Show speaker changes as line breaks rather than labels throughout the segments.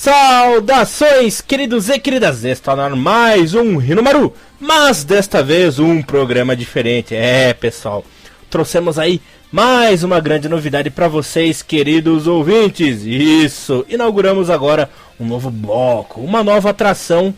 Saudações, queridos e queridas, está no ar mais um Hinomaru, mas desta vez um programa diferente. Pessoal, trouxemos aí mais uma grande novidade para vocês, queridos ouvintes. Isso, inauguramos agora um novo bloco, uma nova atração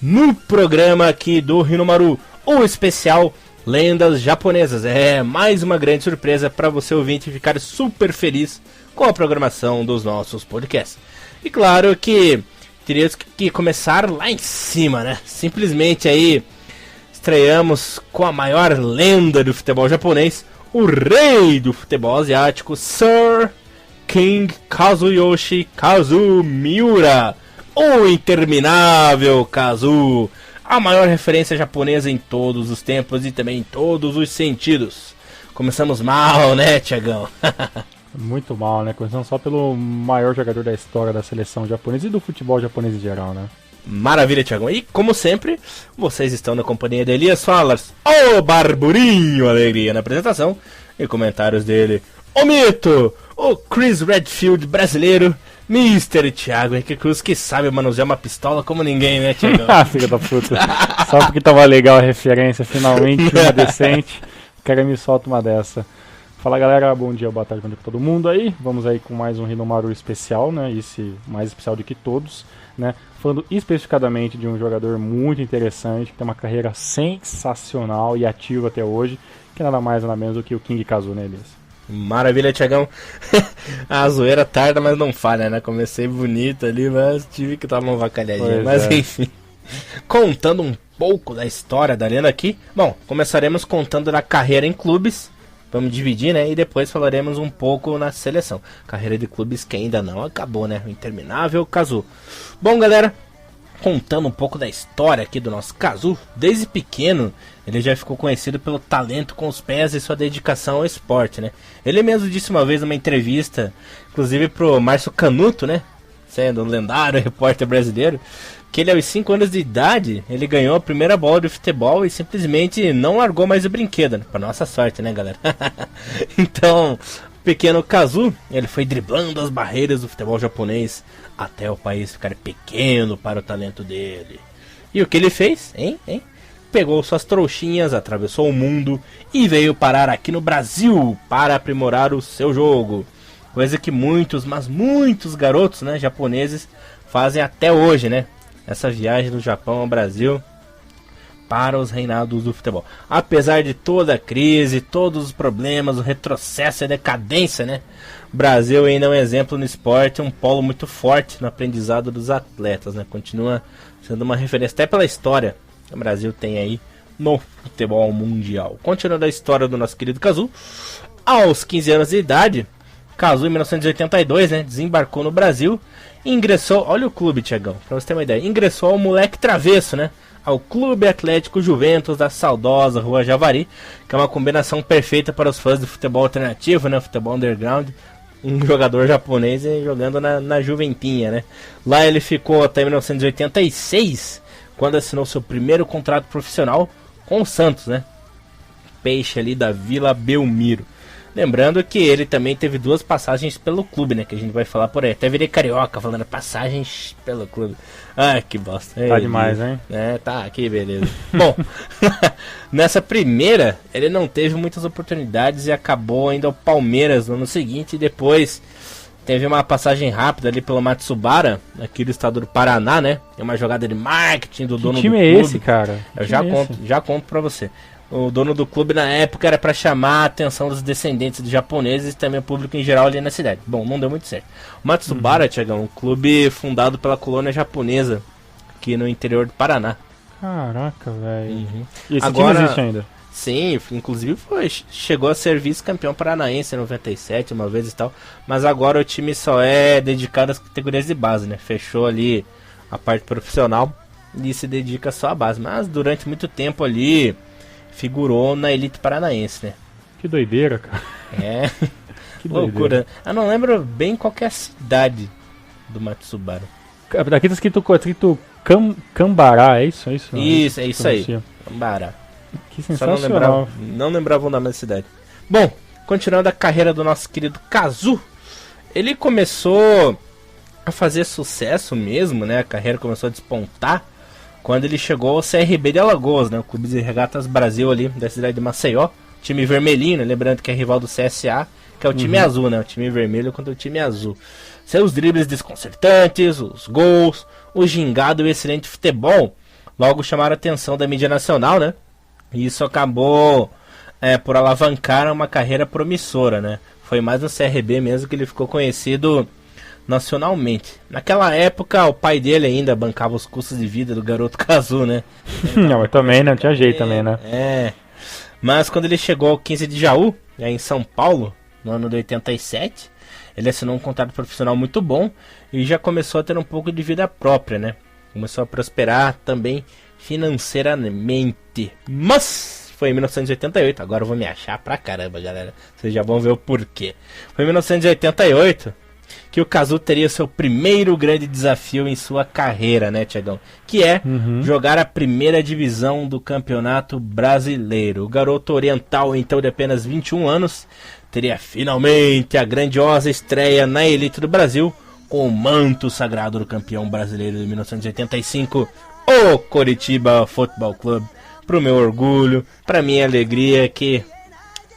no programa aqui do Hinomaru, o especial Lendas Japonesas. Mais uma grande surpresa para você ouvinte ficar super feliz com a programação dos nossos podcasts. E claro que teríamos que começar lá em cima, né? Simplesmente aí estreamos com a maior lenda do futebol japonês, o rei do futebol asiático, Sir King Kazuyoshi Kazu Miura, o interminável Kazu, a maior referência japonesa em todos os tempos e também em todos os sentidos. Começamos mal, né, Thiagão?
Muito mal, né? Começando só pelo maior jogador da história da seleção japonesa e do futebol japonês em geral, né?
Maravilha, Thiago. E, como sempre, vocês estão na companhia de Elias Falas, o Barburinho Alegria na apresentação, e comentários dele, o mito, o Chris Redfield brasileiro, Mr. Thiago Henrique Cruz, que sabe manusear uma pistola como ninguém, né, Thiago?
Filha da puta. Só porque tava legal a referência, finalmente uma decente, o cara me solta uma dessa. Fala galera, bom dia, boa tarde, bom dia pra todo mundo aí. Vamos aí com mais um Hinomaru especial, né? Esse mais especial do que todos, né? Falando especificadamente de um jogador muito interessante, que tem uma carreira sensacional e ativa até hoje, que nada mais nada menos do que o King Kazu, né, Elias?
Maravilha, Thiagão. A zoeira tarda, mas não falha, né? Comecei bonito ali, mas tive que dar uma vacalhadinha. Mas enfim, contando um pouco da história da lenda aqui. Bom, começaremos contando da carreira em clubes. Vamos dividir, né? E depois falaremos um pouco na seleção. Carreira de clubes que ainda não acabou, né? O interminável Kazu. Bom, galera, contando um pouco da história aqui do nosso Kazu. Desde pequeno, ele já ficou conhecido pelo talento com os pés e sua dedicação ao esporte, né? Ele mesmo disse uma vez numa entrevista, inclusive pro Márcio Canuto, né? Sendo um lendário repórter brasileiro, que ele aos 5 anos de idade, ele ganhou a primeira bola de futebol e simplesmente não largou mais o brinquedo, né? Pra nossa sorte, né, galera? Então, o pequeno Kazu, ele foi driblando as barreiras do futebol japonês até o país ficar pequeno para o talento dele. E o que ele fez, hein? Pegou suas trouxinhas, atravessou o mundo e veio parar aqui no Brasil para aprimorar o seu jogo. Coisa que muitos, mas muitos garotos, né, japoneses fazem até hoje, né? Essa viagem do Japão ao Brasil para os reinados do futebol. Apesar de toda a crise, todos os problemas, o retrocesso e a decadência, né? O Brasil ainda é um exemplo no esporte, um polo muito forte no aprendizado dos atletas, né? Continua sendo uma referência até pela história que o Brasil tem aí no futebol mundial. Continuando a história do nosso querido Kazu, aos 15 anos de idade, Kazu em 1982, né? Desembarcou no Brasil. Ingressou, olha o clube, Thiagão, pra você ter uma ideia. Ingressou ao moleque travesso, né? Ao Clube Atlético Juventus da saudosa Rua Javari, que é uma combinação perfeita para os fãs do futebol alternativo, né? Futebol underground. Um jogador japonês jogando na Juventinha, né? Lá ele ficou até 1986, quando assinou seu primeiro contrato profissional com o Santos, né? Peixe ali da Vila Belmiro. Lembrando que ele também teve 2 passagens pelo clube, né? Que a gente vai falar por aí. Até virei carioca falando passagens pelo clube. Ah, que bosta.
Tá demais, hein?
Tá aqui, beleza. Bom, nessa primeira, ele não teve muitas oportunidades e acabou indo ao Palmeiras no ano seguinte. E depois teve uma passagem rápida ali pelo Matsubara, aqui do estado do Paraná, né? É uma jogada de marketing do dono do clube.
Que time é esse, cara?
Eu já conto pra você. O dono do clube na época era para chamar a atenção dos descendentes de japoneses e também o público em geral ali na cidade. Bom, não deu muito certo. O Matsubara, Thiagão, um clube fundado pela colônia japonesa aqui no interior do Paraná.
Caraca, velho. E esse
Agora,
time existe ainda?
Sim, inclusive chegou a ser vice-campeão paranaense em 97, uma vez e tal. Mas agora o time só é dedicado às categorias de base, né? Fechou ali a parte profissional e se dedica só à base. Mas durante muito tempo ali figurou na elite paranaense, né?
Que doideira, cara.
Que loucura. Eu não lembro bem qual que é a cidade do Matsubara.
Aqui tá escrito Cambará, é isso?
Isso, é isso aí. Cambará.
Que sensacional.
Não lembrava o nome da cidade. Bom, continuando a carreira do nosso querido Kazu, ele começou a fazer sucesso mesmo, né? A carreira começou a despontar quando ele chegou ao CRB de Alagoas, né? O Clube de Regatas Brasil ali, da cidade de Maceió. Time vermelhinho, né? Lembrando que é rival do CSA, que é o time azul, né? O time vermelho contra o time azul. Seus dribles desconcertantes, os gols, o gingado e o excelente futebol logo chamaram a atenção da mídia nacional, né? E isso acabou por alavancar uma carreira promissora, né? Foi mais no CRB mesmo que ele ficou conhecido nacionalmente. Naquela época, o pai dele ainda bancava os custos de vida do garoto Cazu, né?
Não, mas também não tinha jeito também, né?
Mas quando ele chegou ao 15 de Jaú, em São Paulo, no ano de 87, ele assinou um contrato profissional muito bom e já começou a ter um pouco de vida própria, né? Começou a prosperar também financeiramente. Mas foi em 1988, agora eu vou me achar pra caramba, galera. Vocês já vão ver o porquê. Foi em 1988 que o Cazu teria seu primeiro grande desafio em sua carreira, né, Tiagão? Que é jogar a primeira divisão do Campeonato Brasileiro. O garoto oriental, então de apenas 21 anos, teria finalmente a grandiosa estreia na elite do Brasil com o manto sagrado do campeão brasileiro de 1985, o Coritiba Futebol Clube. Pro meu orgulho, pra minha alegria, que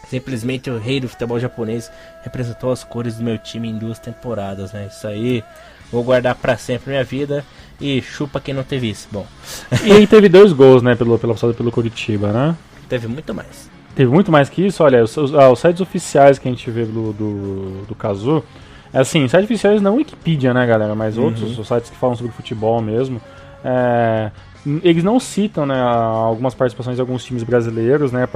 simplesmente o rei do futebol japonês representou as cores do meu time em 2 temporadas, né? Isso aí, vou guardar pra sempre minha vida e chupa quem não teve isso. Bom.
E aí teve 2 gols, né, pelo Coritiba, né?
Teve muito mais.
Teve muito mais que isso, olha, os sites oficiais que a gente vê do Cazu, assim, sites oficiais não Wikipedia, né, galera, mas outros, os sites que falam sobre futebol mesmo, eles não citam, né, algumas participações de alguns times brasileiros, né,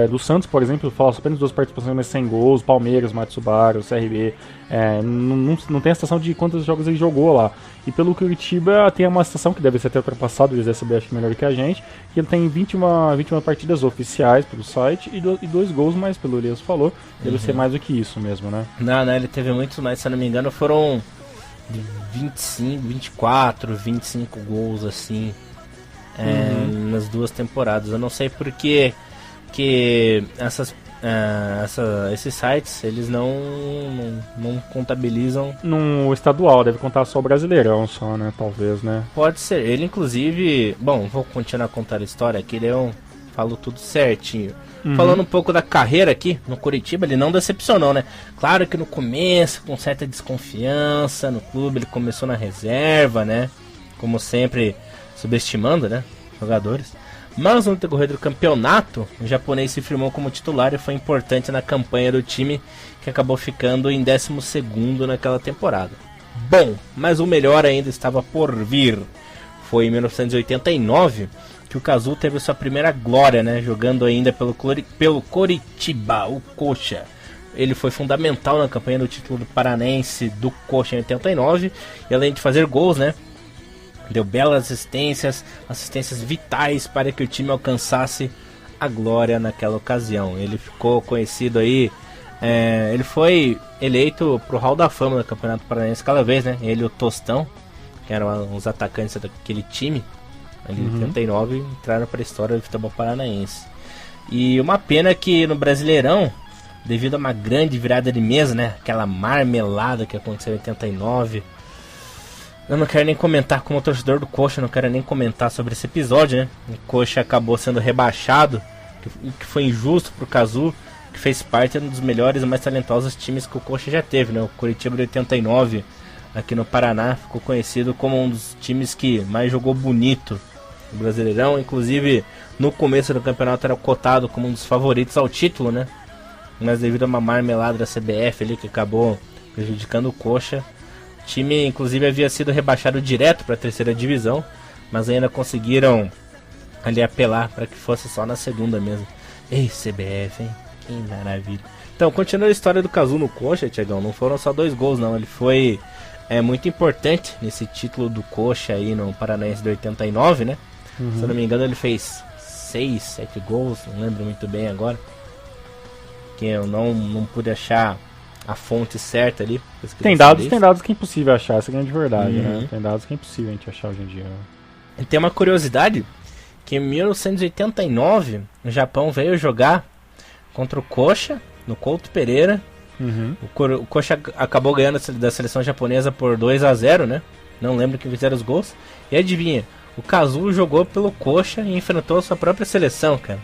do Santos, por exemplo, fala apenas 2 participações, mas 100 gols, Palmeiras, Matsubara, o CRB, não tem a citação de quantos jogos ele jogou lá. E pelo Curitiba tem uma citação que deve ser até ultrapassada, eles devem saber, acho que melhor que a gente, que ele tem 21 partidas oficiais pelo site e 2 gols, mas pelo Elias falou, deve ser mais do que isso mesmo, né?
Não, ele teve muitos mais, se eu não me engano, foram 25, 24, 25 gols, assim, nas 2 temporadas. Eu não sei porque que esses sites, eles não contabilizam
no estadual, deve contar só o Brasileirão só, né, talvez, né?
Pode ser, ele inclusive, bom, vou continuar a contar a história aqui, ele falo tudo certinho. Falando um pouco da carreira aqui no Coritiba, ele não decepcionou, né? Claro que no começo, com certa desconfiança no clube, ele começou na reserva, né? Como sempre, subestimando, né, jogadores. Mas no decorrer do campeonato, o japonês se firmou como titular e foi importante na campanha do time, que acabou ficando em 12º naquela temporada. Bom, mas o melhor ainda estava por vir. Foi em 1989 que o Cazu teve sua primeira glória, né, jogando ainda pelo Coritiba, o Coxa. Ele foi fundamental na campanha do título do Paranense do Coxa em 89, e além de fazer gols, né, deu belas assistências vitais para que o time alcançasse a glória naquela ocasião. Ele ficou conhecido aí, ele foi eleito pro Hall da Fama do Campeonato Paranaense cada vez, né? Ele e o Tostão, que eram os atacantes daquele time, ali em 89, entraram para a história do futebol paranaense. E uma pena que no Brasileirão, devido a uma grande virada de mesa, né? Aquela marmelada que aconteceu em 89... Eu não quero nem comentar, como torcedor do Coxa, não quero nem comentar sobre esse episódio, né? O Coxa acabou sendo rebaixado, que foi injusto pro Cazu, que fez parte de um dos melhores e mais talentosos times que o Coxa já teve, né? O Coritiba de 89, aqui no Paraná, ficou conhecido como um dos times que mais jogou bonito no Brasileirão. Inclusive, no começo do campeonato era cotado como um dos favoritos ao título, né? Mas devido a uma marmelada da CBF ali, que acabou prejudicando o Coxa, o time, inclusive, havia sido rebaixado direto para a 3ª divisão, mas ainda conseguiram ali apelar para que fosse só na 2ª mesmo. Ei, CBF, hein? Que maravilha. Então, continuando a história do Cazu no Coxa, Tiagão, não foram só 2 gols, não. Ele foi muito importante nesse título do Coxa aí no Paranaense de 89, né? Se eu não me engano, ele fez 6, 7 gols, não lembro muito bem agora. Que eu não pude achar a fonte certa ali.
Tem dados que é impossível achar, essa é a grande verdade, né? Tem dados que é impossível a gente achar hoje em dia.
E tem uma curiosidade, que em 1989 o Japão veio jogar contra o Coxa, no Couto Pereira, O Coxa acabou ganhando da seleção japonesa por 2-0, né? Não lembro quem fizeram os gols. E adivinha, o Kazu jogou pelo Coxa e enfrentou a sua própria seleção, cara.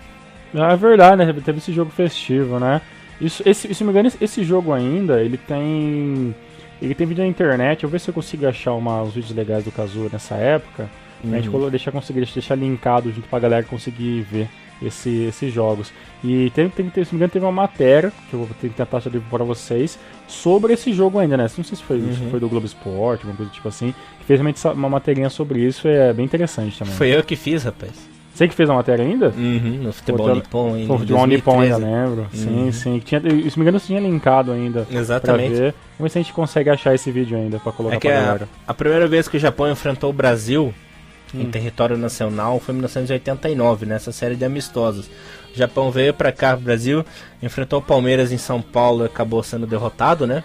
É verdade, né? Teve esse jogo festivo, né? Se não me engano, esse jogo ainda, ele tem vídeo na internet. Eu vou ver se eu consigo achar uns vídeos legais do Kazu nessa época. Pra gente deixar linkado junto pra galera conseguir ver esses jogos. E se não me engano, teve uma matéria, que eu vou tentar achar pra vocês, sobre esse jogo ainda, né? Não sei se foi do Globo Esporte, alguma coisa tipo assim, que fez uma materinha sobre isso, é bem interessante também.
Foi eu que fiz, rapaz.
Você que fez a matéria ainda?
No futebol Nippon ainda.
No futebol Nippon ainda, lembro. Sim. Se não me engano, tinha linkado ainda.
Exatamente.
Pra ver. Vamos ver se a gente consegue achar esse vídeo ainda pra colocar pra galera.
A primeira vez que o Japão enfrentou o Brasil em território nacional foi em 1989, nessa série de amistosos. O Japão veio pra cá, pro Brasil, enfrentou o Palmeiras em São Paulo e acabou sendo derrotado, né?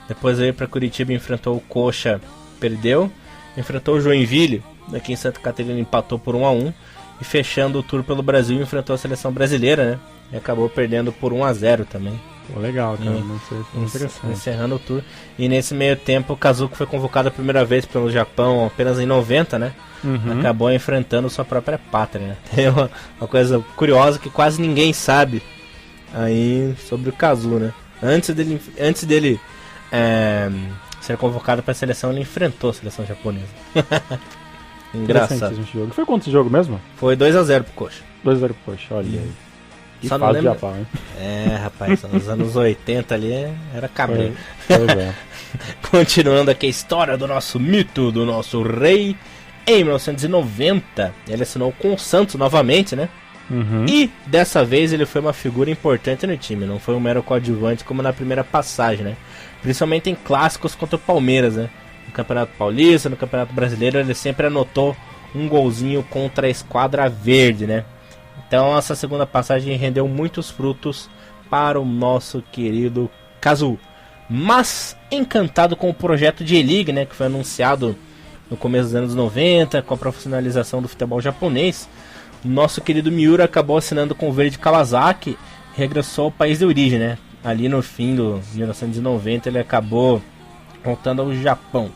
Depois veio pra Curitiba e enfrentou o Coxa, perdeu. Enfrentou o Joinville, aqui em Santa Catarina, empatou por 1-1. E fechando o tour pelo Brasil, enfrentou a seleção brasileira, né? E acabou perdendo por 1-0 também.
Pô, legal, cara. Não sei, foi interessante.
Encerrando o tour. E nesse meio tempo, o Kazuko foi convocado a primeira vez pelo Japão apenas em 90, né? Acabou enfrentando sua própria pátria, né? Tem uma coisa curiosa que quase ninguém sabe aí sobre o Kazu, né? Antes dele ser convocado para a seleção, ele enfrentou a seleção japonesa. Engraçado.
Jogo. Foi quanto esse jogo mesmo?
Foi 2-0 pro Coxa.
2-0 pro Coxa, olha aí. Que
só
fase de Japão, hein?
Rapaz, nos anos 80 ali era cabreiro.
Pois é.
Continuando aqui a história do nosso mito, do nosso rei. Em 1990, ele assinou com o Santos novamente, né? E dessa vez ele foi uma figura importante no time. Não foi um mero coadjuvante como na primeira passagem, né? Principalmente em clássicos contra o Palmeiras, né? No Campeonato Paulista, no Campeonato Brasileiro, ele sempre anotou um golzinho contra a esquadra verde, né? Então essa segunda passagem rendeu muitos frutos para o nosso querido Kazu. Mas encantado com o projeto de E-League, né, que foi anunciado no começo dos anos 90, com a profissionalização do futebol japonês, o nosso querido Miura acabou assinando com o Verde Kawasaki e regressou ao país de origem, né? Ali no fim de 1990 ele acabou voltando ao Japão.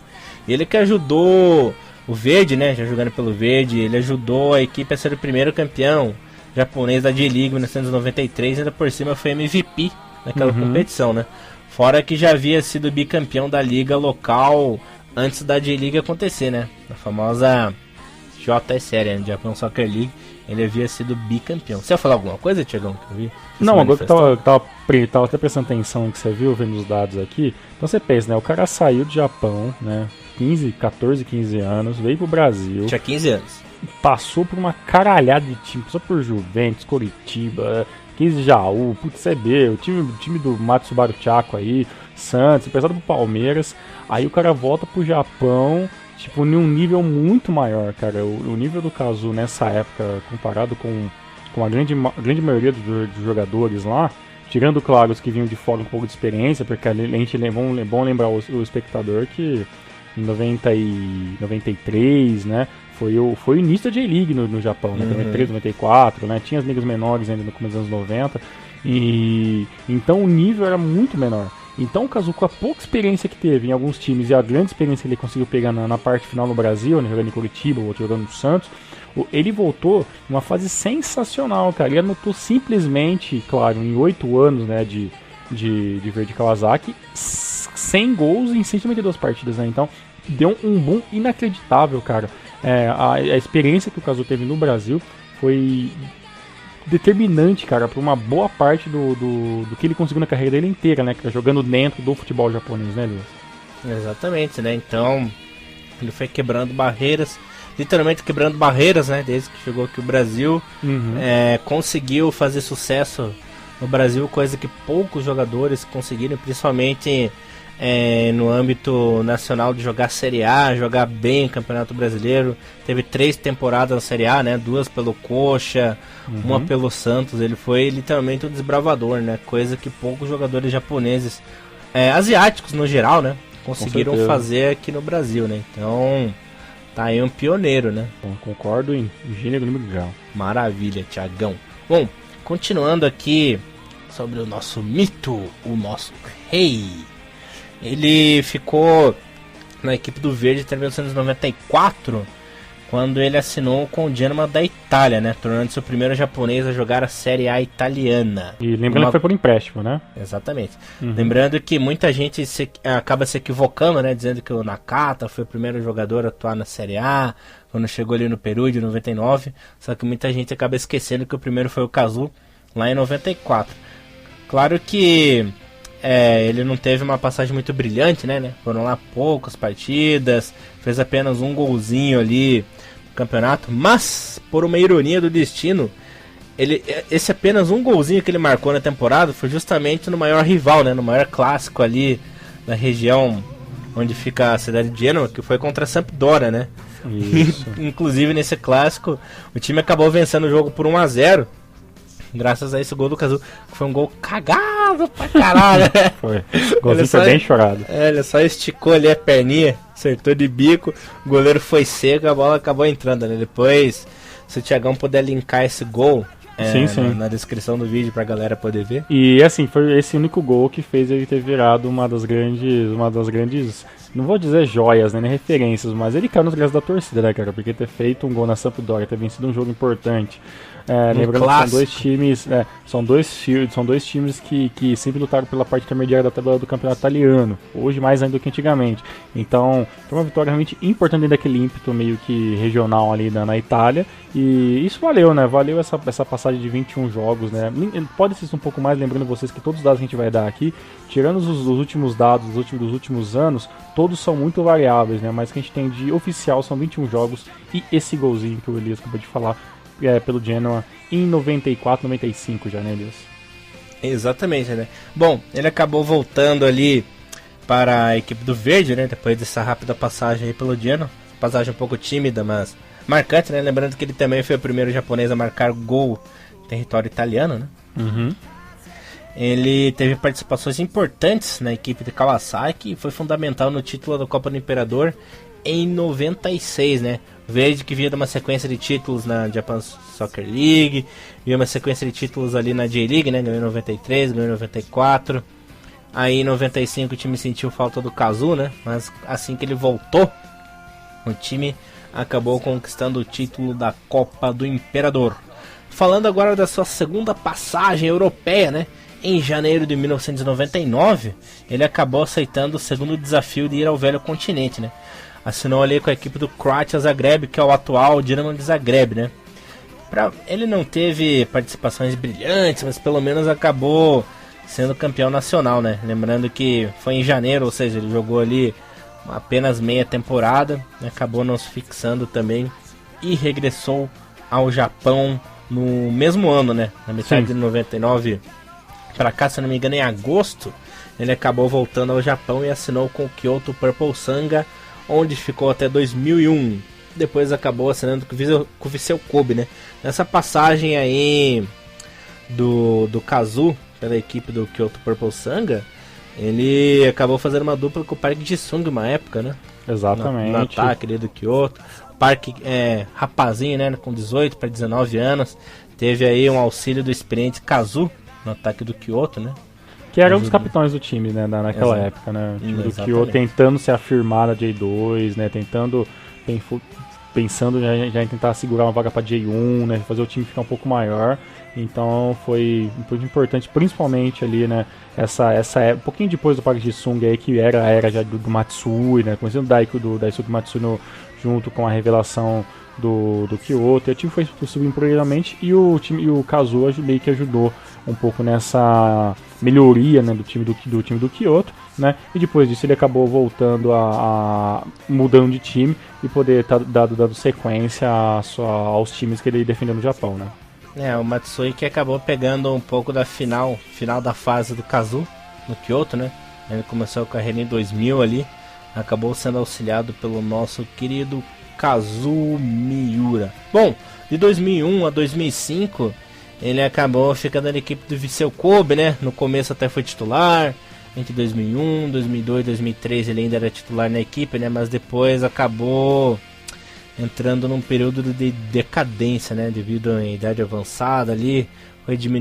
Ele que ajudou o Verde, né, já jogando pelo Verde, ele ajudou a equipe a ser o primeiro campeão japonês da J-League em 1993, ainda por cima foi MVP naquela competição, né? Fora que já havia sido bicampeão da liga local antes da J-League acontecer, né? A famosa JSL, né? Japan Soccer League, ele havia sido bicampeão. Você ia falar alguma coisa, Tiagão, que eu vi?
Não, agora que eu tava até prestando atenção no que você viu, vendo os dados aqui. Então você pensa, né? O cara saiu do Japão, né? 14, 15 anos, veio pro Brasil.
Tinha 15 anos.
Passou por uma caralhada de time, passou por Juventus, Coritiba, 15 Jaú, CB, o time do Matsubaru Chaco aí, Santos, pesado pro Palmeiras. Aí o cara volta pro Japão, tipo, num nível muito maior, cara. O nível do Kazu nessa época, comparado com a grande maioria dos jogadores lá, tirando, claro, os que vinham de fora um pouco de experiência, porque a gente é bom lembrar o espectador que em 93, né, foi o início da J-League no Japão, né, 93, 94, né, tinha as ligas menores ainda no começo dos anos 90, e então o nível era muito menor. Então o Kazu, com a pouca experiência que teve em alguns times e a grande experiência que ele conseguiu pegar na parte final no Brasil, né, jogando em Curitiba, outro jogando no Santos, ele voltou numa fase sensacional, cara. Ele anotou simplesmente, claro, em 8 anos, né, de Verde Kawasaki, 100 gols em 192 partidas, né? Então deu um boom inacreditável, cara. A experiência que o Kazu teve no Brasil foi determinante, cara, para uma boa parte do que ele conseguiu na carreira dele inteira, né? Jogando dentro do futebol japonês, né, Luiz?
Exatamente, né? Então ele foi quebrando barreiras, literalmente quebrando barreiras, né? Desde que chegou aqui o Brasil, conseguiu fazer sucesso no Brasil, coisa que poucos jogadores conseguiram, principalmente no âmbito nacional, de jogar Série A, jogar bem o Campeonato Brasileiro. Teve 3 temporadas na Série A, né? 2 pelo Coxa, uma pelo Santos. Ele foi literalmente um desbravador, né? Coisa que poucos jogadores japoneses, asiáticos no geral, né, conseguiram fazer aqui no Brasil, né? Então tá aí um pioneiro, né?
Bom, concordo em gênero, número e grau.
Maravilha, Thiagão. Bom, continuando aqui sobre o nosso mito, o nosso rei. Ele ficou na equipe do Verde até 1994, quando ele assinou com o Genoa da Itália, né? Tornando-se o primeiro japonês a jogar a Série A italiana.
E lembrando que foi por empréstimo, né?
Exatamente. Lembrando que muita gente acaba se equivocando, né? Dizendo que o Nakata foi o primeiro jogador a atuar na Série A, quando chegou ali no Peru de 99. Só que muita gente acaba esquecendo que o primeiro foi o Kazu, lá em 94. Claro que ele não teve uma passagem muito brilhante, né? Foram lá poucas partidas, fez apenas um golzinho ali no campeonato, mas por uma ironia do destino, esse apenas um golzinho que ele marcou na temporada foi justamente no maior rival, né? No maior clássico ali da região onde fica a cidade de Genoa, que foi contra a Sampdoria, né?
Isso.
Inclusive nesse clássico o time acabou vencendo o jogo por 1-0. Graças a esse gol do Kazu, que foi um gol cagado pra caralho.
Foi. O golzinho foi bem chorado.
Ele só esticou ali a perninha, acertou de bico, o goleiro foi seco, a bola acabou entrando, né? Depois, se o Thiagão puder linkar esse gol
sim.
Na descrição do vídeo pra galera poder ver.
E assim, foi esse único gol que fez ele ter virado uma das grandes, não vou dizer joias, né, nem referências, mas ele caiu nos olhos da torcida, né, cara? Porque ter feito um gol na Sampdoria, ter vencido um jogo importante. Lembrando que são dois times que sempre lutaram pela parte intermediária da tabela do campeonato italiano, hoje mais ainda do que antigamente. Então, foi uma vitória realmente importante dentro daquele ímpeto meio que regional ali na Itália, e isso valeu, né? Valeu essa passagem de 21 jogos, né? Pode ser um pouco mais, lembrando vocês que todos os dados que a gente vai dar aqui, tirando os últimos dados dos últimos anos, todos são muito variáveis, né? Mas o que a gente tem de oficial são 21 jogos e esse golzinho que o Elias acabou de falar, pelo Genoa em 94, 95 já, né, Elias?
Exatamente, né? Bom, ele acabou voltando ali para a equipe do Verde, né? Depois dessa rápida passagem aí pelo Genoa. Passagem um pouco tímida, mas marcante, né? Lembrando que ele também foi o primeiro japonês a marcar gol em território italiano, né?
Uhum.
Ele teve participações importantes na equipe de Kawasaki e foi fundamental no título da Copa do Imperador em 96, né? Verde que vinha de uma sequência de títulos na Japan Soccer League, vinha uma sequência de títulos ali na J-League, né? Ganhou em 93, ganhou em 94. Aí em 95 o time sentiu falta do Kazu, né? Mas assim que ele voltou, o time acabou conquistando o título da Copa do Imperador. Falando agora da sua segunda passagem europeia, né? Em janeiro de 1999, ele acabou aceitando o segundo desafio de ir ao velho continente, né? Assinou ali com a equipe do Croatia Zagreb, que é o atual Dinamo de Zagreb, né? Ele não teve participações brilhantes, mas pelo menos acabou sendo campeão nacional, né? Lembrando que foi em janeiro, ou seja, ele jogou ali apenas meia temporada, né? Acabou não se fixando também e regressou ao Japão no mesmo ano, né? Na metade de 99 para cá, se não me engano, em agosto, ele acabou voltando ao Japão e assinou com o Kyoto Purple Sanga, onde ficou até 2001. Depois acabou assinando com o Viseu Kobe, né? Nessa passagem aí do Kazu pela equipe do Kyoto Purple Sanga, ele acabou fazendo uma dupla com o Park Ji-sung uma época, né?
Exatamente.
No ataque ali do Kyoto. O Park rapazinho, né? Com 18 para 19 anos. Teve aí um auxílio do experiente Kazu no ataque do Kyoto, né?
Que era um dos capitães do time, né, naquela época, né? O time do Kyoto tentando se afirmar na J2, né? Pensando já em tentar segurar uma vaga para J1, né? Fazer o time ficar um pouco maior. Então foi muito importante, principalmente ali, né? Um pouquinho depois do Park Ji-sung aí, que era a era já do Matsui, né? Conhecendo o Daisuke Matsui junto com a revelação do Kyoto. E o time foi subindo progressivamente e o Kazu meio que ajudou um pouco nessa melhoria, né, do time do Kyoto, né? E depois disso ele acabou voltando mudando de time e poder dando sequência aos times que ele defendeu no Japão, né?
O Matsui que acabou pegando um pouco da final da fase do Kazu no Kyoto, né? Ele começou a carreira em 2000 ali, acabou sendo auxiliado pelo nosso querido Kazu Miura. Bom, de 2001 a 2005 ele acabou ficando na equipe do Viseu Kobe, né? No começo até foi titular. Entre 2001, 2002, 2003 ele ainda era titular na equipe, né? Mas depois acabou entrando num período de decadência, né? Devido à idade avançada ali.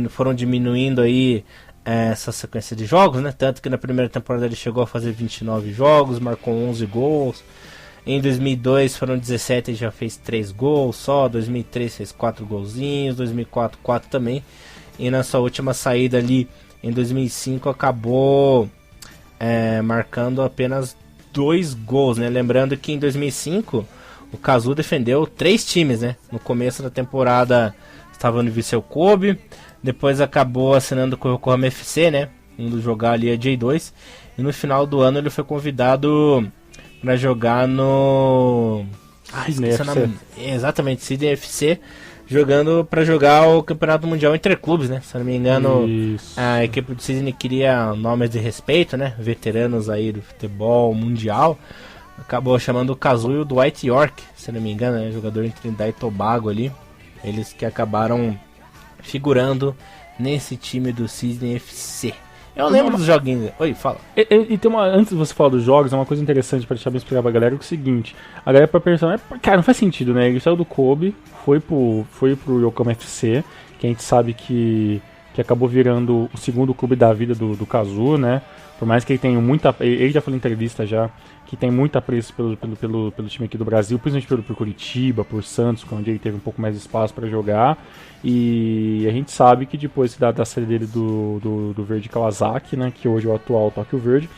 Foram diminuindo aí essa sequência de jogos, né? Tanto que na primeira temporada ele chegou a fazer 29 jogos, marcou 11 gols. Em 2002 foram 17 e já fez 3 gols só. 2003 fez 4 golzinhos. 2004, 4 também. E na sua última saída ali, em 2005, acabou marcando apenas 2 gols, né? Lembrando que em 2005 o Kazu defendeu 3 times, né? No começo da temporada estava no Vissel Kobe, depois acabou assinando com o Yokohama FC, né? Indo jogar ali a J2. E no final do ano ele foi convidado para jogar no... esqueci o nome. Exatamente, Sydney FC. Jogando para jogar o Campeonato Mundial Interclubes, né? Se eu não me engano, a equipe do Sydney queria nomes de respeito, né? Veteranos aí do futebol mundial. Acabou chamando o Kazu e o Dwight York, se eu não me engano, né? Jogador em Trinidad e Tobago ali. Eles que acabaram figurando nesse time do Sydney FC. Eu lembro dos joguinhos. Oi, fala.
E tem antes de você falar dos jogos, é uma coisa interessante pra deixar bem explicar pra galera, é o seguinte. A galera pra pensar, cara, não faz sentido, né? Ele saiu do Kobe, foi pro Yokohama FC, que a gente sabe que acabou virando o segundo clube da vida do Kazu, né? Por mais que ele tenha muita... Ele já falou em entrevista já, que tem muito apreço pelo time aqui do Brasil, principalmente por Curitiba, por Santos, onde ele teve um pouco mais de espaço para jogar. E a gente sabe que depois da série dele do Verde Kawasaki, né, que hoje é o atual Tóquio Verde,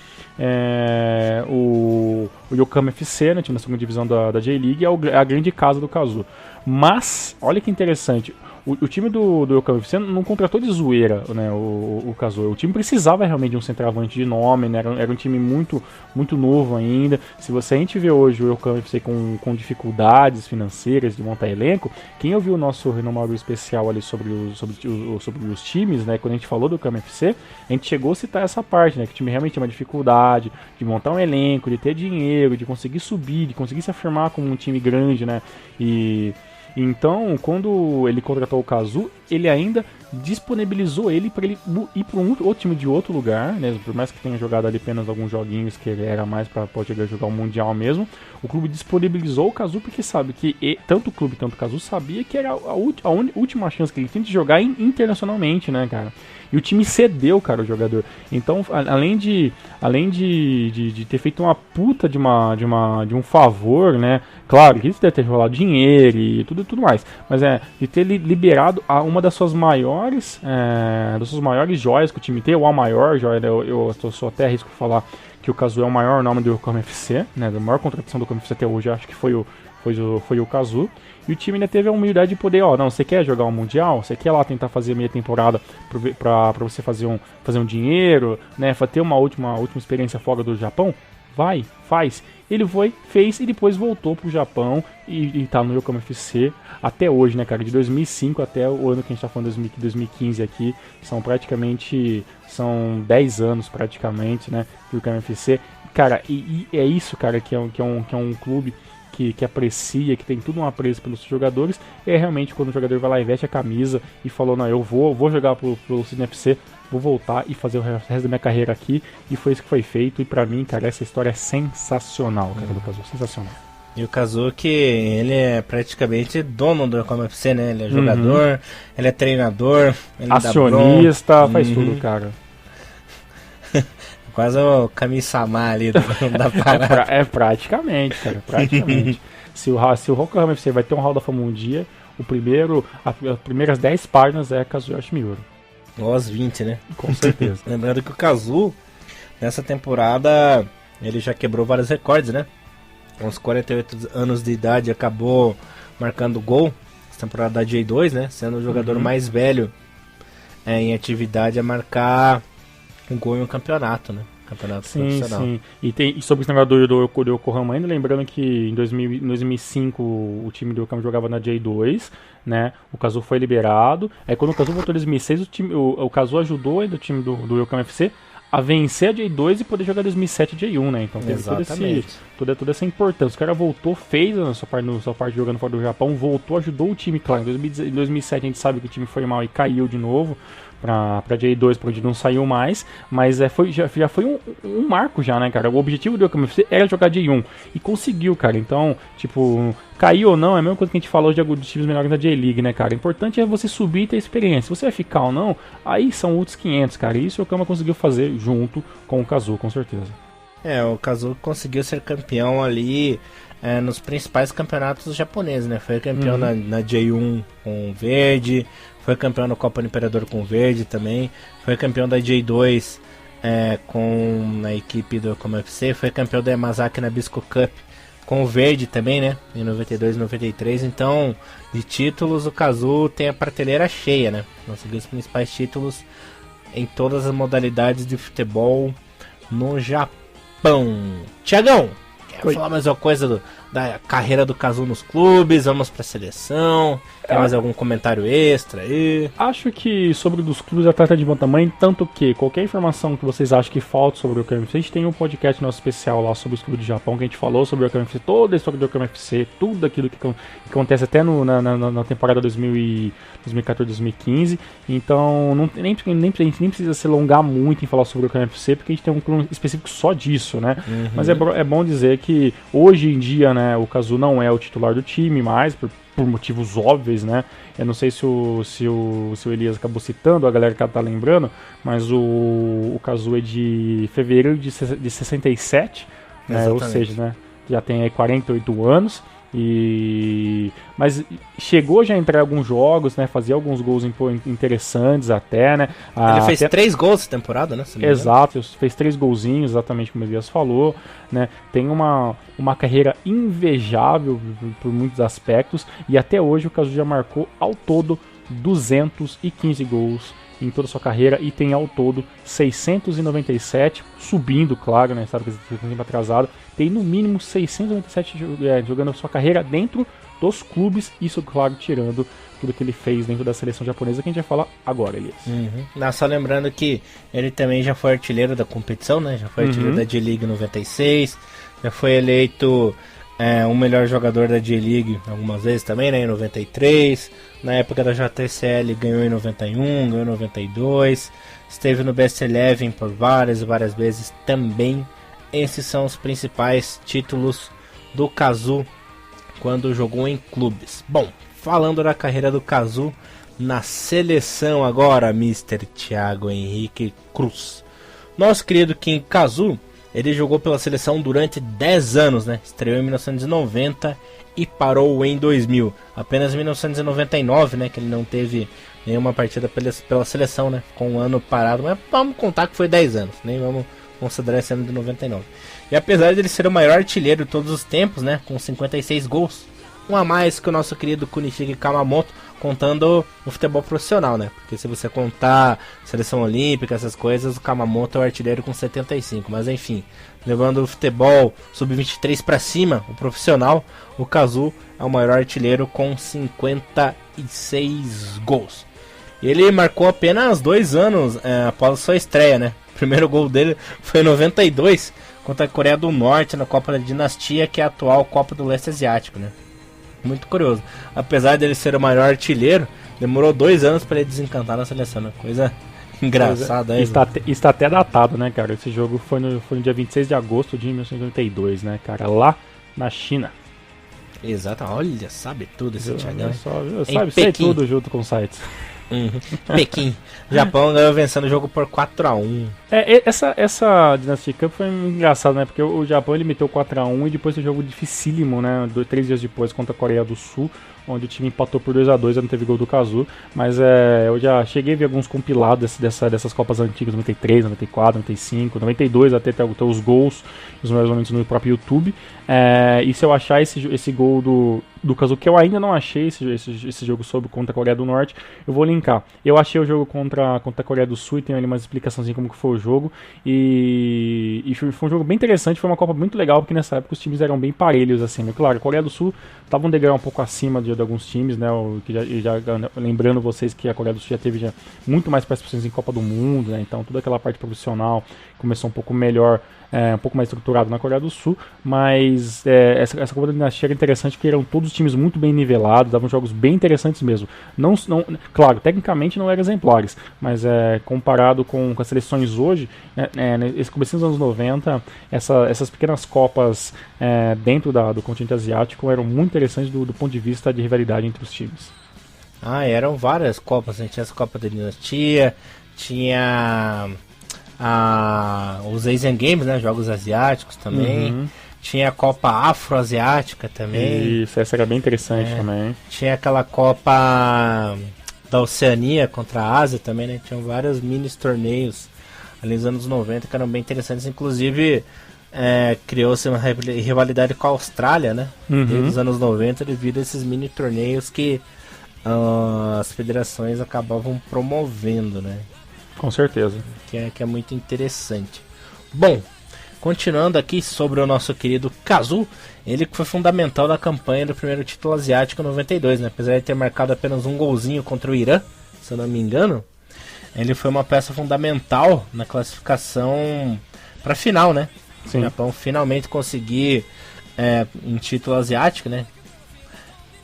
o Yokohama FC, né, time da segunda divisão da J-League, é a grande casa do Kazu. Mas, olha que interessante, o time do Yokohama FC não contratou de zoeira, né, o Kazu. O time precisava realmente de um centroavante de nome, né, era um time muito, muito novo ainda. Se a gente vê hoje o Yokohama FC com dificuldades financeiras de montar elenco, quem ouviu o nosso renomado especial ali sobre os times, né, quando a gente falou do Yokohama FC, a gente chegou a citar essa parte, né, que o time realmente tem uma dificuldade de montar um elenco, de ter dinheiro, de conseguir subir, de conseguir se afirmar como um time grande, né, então, quando ele contratou o Kazu, ele ainda disponibilizou ele para ele ir para um outro time de outro lugar, né? Por mais que tenha jogado ali apenas alguns joguinhos, que ele era mais para poder jogar o Mundial mesmo, o clube disponibilizou o Kazu porque sabe que tanto o clube quanto o Kazu sabia que era a última chance que ele tinha de jogar internacionalmente, né, cara? E o time cedeu, cara, o jogador. Então, além de ter feito uma puta de um favor, né? Claro que isso deve ter rolado dinheiro e tudo mais. Mas de ter liberado uma das suas maiores joias que o time tem, ou a maior joia, né? Eu sou até arrisco falar que o Kazu é o maior nome do Yokohama FC, né? A maior contratação do Yokohama FC até hoje, acho que foi o Kazu. E o time ainda teve a humildade de poder, você quer jogar um Mundial? Você quer lá tentar fazer meia temporada pra você fazer um dinheiro, né? Ter uma última experiência fora do Japão? Vai, faz. Ele fez e depois voltou pro Japão e tá no Yokohama FC até hoje, né, cara? De 2005 até o ano que a gente tá falando, 2015 aqui, são 10 anos praticamente, né, do Yokohama FC. Cara, e é isso, cara, que é um clube que aprecia, que tem tudo um apreço pelos jogadores, é realmente quando o jogador vai lá e veste a camisa e falou, não, eu vou jogar pelo Sydney FC, vou voltar e fazer o resto da minha carreira aqui, e foi isso que foi feito, e pra mim, cara, essa história é sensacional, cara, do Kazu, sensacional.
E o Kazu, que ele é praticamente dono do Yokohama FC, né, ele é jogador, ele é treinador, ele
acionista, faz tudo, cara.
Quase o Kami-sama ali da parada.
Praticamente, cara, praticamente. Se o Yokohama FC vai ter um Hall da Fama um dia, as primeiras 10 páginas é Kazuyoshi Miura.
Ou as 20, né?
Com certeza.
Lembrando que o Kazu, nessa temporada, ele já quebrou vários recordes, né? Com uns 48 anos de idade, acabou marcando gol nessa temporada da J2, né? Sendo o jogador mais velho em atividade a marcar um gol em um campeonato, né? Campeonato profissional. Sim.
E sobre esse negócio do Yokohama ainda, lembrando que em 2005 o time do Yokohama jogava na J2, né? O Kazu foi liberado. Aí quando o Kazu voltou em 2006, o Kazu ajudou ainda o time do Yokohama FC a vencer a J2 e poder jogar 2007 a J1, né? Então teve toda essa importância. O cara voltou, fez a sua parte jogando fora do Japão, voltou, ajudou o time, claro. Em 2007 a gente sabe que o time foi mal e caiu de novo pra J2, pra onde não saiu mais, mas já foi um marco já, né, cara? O objetivo do Yokohama FC era jogar J1 e conseguiu, cara. Então, tipo, caiu ou não, é a mesma coisa que a gente falou dos times menores da J-League, né, cara? O importante é você subir e ter experiência. Se você vai ficar ou não, aí são outros 500, cara. E isso o Yokohama conseguiu fazer junto com o Kazuo, com certeza.
O Kazuo conseguiu ser campeão ali nos principais campeonatos japoneses, né? Foi campeão na J1 com o Verde, foi campeão na Copa do Imperador com o Verde também, foi campeão da J2 com a equipe do Yokohama FC, foi campeão da Yamazaki Nabisco Cup com o Verde também, né? Em 92 e 93. Então, de títulos, o Kazuo tem a prateleira cheia, né? Conseguiu os principais títulos em todas as modalidades de futebol no Japão. Tiagão, quer falar mais uma coisa da carreira do Kazuo nos clubes? Vamos pra seleção? Tem mais algum comentário extra aí?
Acho que sobre dos clubes atleta de bom tamanho, tanto que qualquer informação que vocês acham que falta sobre o Yokohama FC, a gente tem um podcast nosso especial lá sobre os clubes do Japão, que a gente falou sobre o Yokohama FC, toda a história do Yokohama FC, tudo aquilo que acontece até na temporada 2014-2015. Então a gente nem precisa se alongar muito em falar sobre o Yokohama FC, porque a gente tem um clube específico só disso, né? Mas é bom dizer que hoje em dia, né, o Kazuo não é o titular do time mais, por motivos óbvios, né? Eu não sei se o Elias acabou citando, a galera que tá lembrando, mas o Kazuo é de fevereiro de 67, né? Ou seja, né, já tem aí 48 anos. Mas chegou já a entrar em alguns jogos, né? Fazia alguns gols interessantes até, né?
Ele fez 3 gols essa temporada, né?
Exato, fez 3 golzinhos, exatamente como o Elias falou, né? Tem uma carreira invejável por muitos aspectos, e até hoje o Kazuo já marcou ao todo 215 gols em toda a sua carreira, e tem ao todo 697, subindo, claro, né? Sabe que tem um tempo atrasado, tem no mínimo 697 jogando a sua carreira dentro dos clubes, isso, claro, tirando tudo que ele fez dentro da seleção japonesa, que a gente vai falar agora, Elias.
Só lembrando que ele também já foi artilheiro da competição, né? Já foi artilheiro da J-League em 96, já foi eleito o melhor jogador da J-League algumas vezes também, né? Em 93, na época da JCL ganhou em 91, ganhou em 92, esteve no Best Eleven por várias vezes também. Esses são os principais títulos do Kazuo quando jogou em clubes. Bom, falando da carreira do Kazuo na seleção agora, Mr. Thiago Henrique Cruz. Nosso querido Kim Kazuo, ele jogou pela seleção durante 10 anos, né? Estreou em 1990 e parou em 2000. Apenas em 1999, né, que ele não teve nenhuma partida pela seleção, né? Ficou um ano parado, mas vamos contar que foi 10 anos, nem vamos considerar esse ano de 99. E apesar de ele ser o maior artilheiro de todos os tempos, né, com 56 gols, um a mais que o nosso querido Kunichiki Kamamoto, contando o futebol profissional, né? Porque se você contar seleção olímpica, essas coisas, o Kamamoto é o artilheiro com 75. Mas enfim, levando o futebol sub-23 para cima, o profissional, o Kazuo é o maior artilheiro com 56 gols. Ele marcou apenas 2 anos após a sua estreia, né? O primeiro gol dele foi em 92, contra a Coreia do Norte, na Copa da Dinastia, que é a atual Copa do Leste Asiático, né? Muito curioso. Apesar dele ser o maior artilheiro, demorou 2 anos para ele desencantar na seleção, né? Coisa engraçada aí.
Está até datado, né, cara? Esse jogo foi no dia 26 de agosto de 1992, né, cara? Lá na China.
Exato, olha, sabe tudo esse Thiagão.
Sei tudo junto com os sites.
Pequim. Japão ganhou vencendo o jogo por 4-1.
Essa Dynasty Cup foi engraçado, né? Porque o Japão ele meteu 4-1 e depois o jogo dificílimo, né? 3 dias depois contra a Coreia do Sul, onde o time empatou por 2-2, não teve gol do Kazuo. Mas eu já cheguei a ver alguns compilados dessas Copas antigas, 93, 94, 95, 92, até ter os gols, os melhores momentos no próprio YouTube. E se eu achar esse gol do Kazuo, que eu ainda não achei esse jogo contra a Coreia do Norte, eu vou linkar. Eu achei o jogo contra a Coreia do Sul e tem ali uma explicaçãozinha como que foi o jogo, e e foi um jogo bem interessante, foi uma Copa muito legal, porque nessa época os times eram bem parelhos, assim, né? Claro, a Coreia do Sul estava um degrau um pouco acima de alguns times, né? Lembrando vocês que a Coreia do Sul já teve muito mais participações em Copa do Mundo, né? Então toda aquela parte profissional começou um pouco melhor, um pouco mais estruturado na Coreia do Sul, mas essa Copa da Dinastia era interessante porque eram todos os times muito bem nivelados, davam jogos bem interessantes mesmo. Claro, tecnicamente não eram exemplares, mas comparado com as seleções hoje, esse começo dos anos 90, essas pequenas Copas dentro do continente asiático eram muito interessantes do ponto de vista de rivalidade entre os times.
Eram várias Copas, né? Tinha essa Copa da Dinastia, tinha os Asian Games, né? Jogos asiáticos também. Tinha a Copa Afro-Asiática também.
Isso, essa era bem interessante também.
Tinha aquela Copa da Oceania contra a Ásia também, né? Tinham vários mini torneios ali nos anos 90 que eram bem interessantes. Inclusive, criou-se uma rivalidade com a Austrália, né? Desde os anos 90, devido a esses mini torneios que as federações acabavam promovendo, né?
Com certeza.
Que é muito interessante. Bom, continuando aqui sobre o nosso querido Kazu, ele que foi fundamental na campanha do primeiro título asiático em 92, né? Apesar de ter marcado apenas um golzinho contra o Irã, se eu não me engano, ele foi uma peça fundamental na classificação para a final, né?
Sim.
O Japão finalmente conseguir um título asiático, né?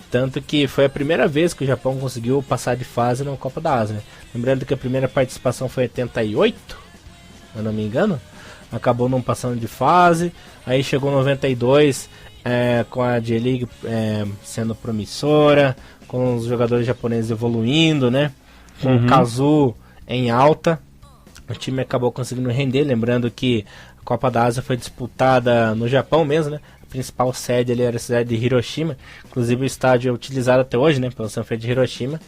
Tanto que foi a primeira vez que o Japão conseguiu passar de fase na Copa da Ásia, né? Lembrando que a primeira participação foi em 88, se eu não me engano. Acabou não passando de fase. Aí chegou 92 com a J-League sendo promissora, com os jogadores japoneses evoluindo, né? Com o Kazu em alta. O time acabou conseguindo render. Lembrando que a Copa da Ásia foi disputada no Japão mesmo, né? A principal sede ali era a cidade de Hiroshima. Inclusive o estádio é utilizado até hoje, né? Pelo Sanfrecce de Hiroshima.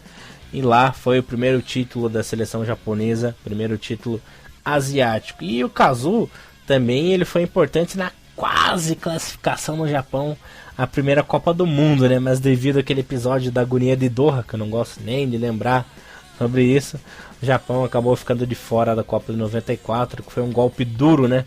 E lá foi o primeiro título da seleção japonesa, primeiro título asiático. E o Kazu também ele foi importante na quase classificação no Japão à primeira Copa do Mundo, né? Mas devido àquele episódio da agonia de Doha, que eu não gosto nem de lembrar sobre isso, o Japão acabou ficando de fora da Copa de 94, que foi um golpe duro, né?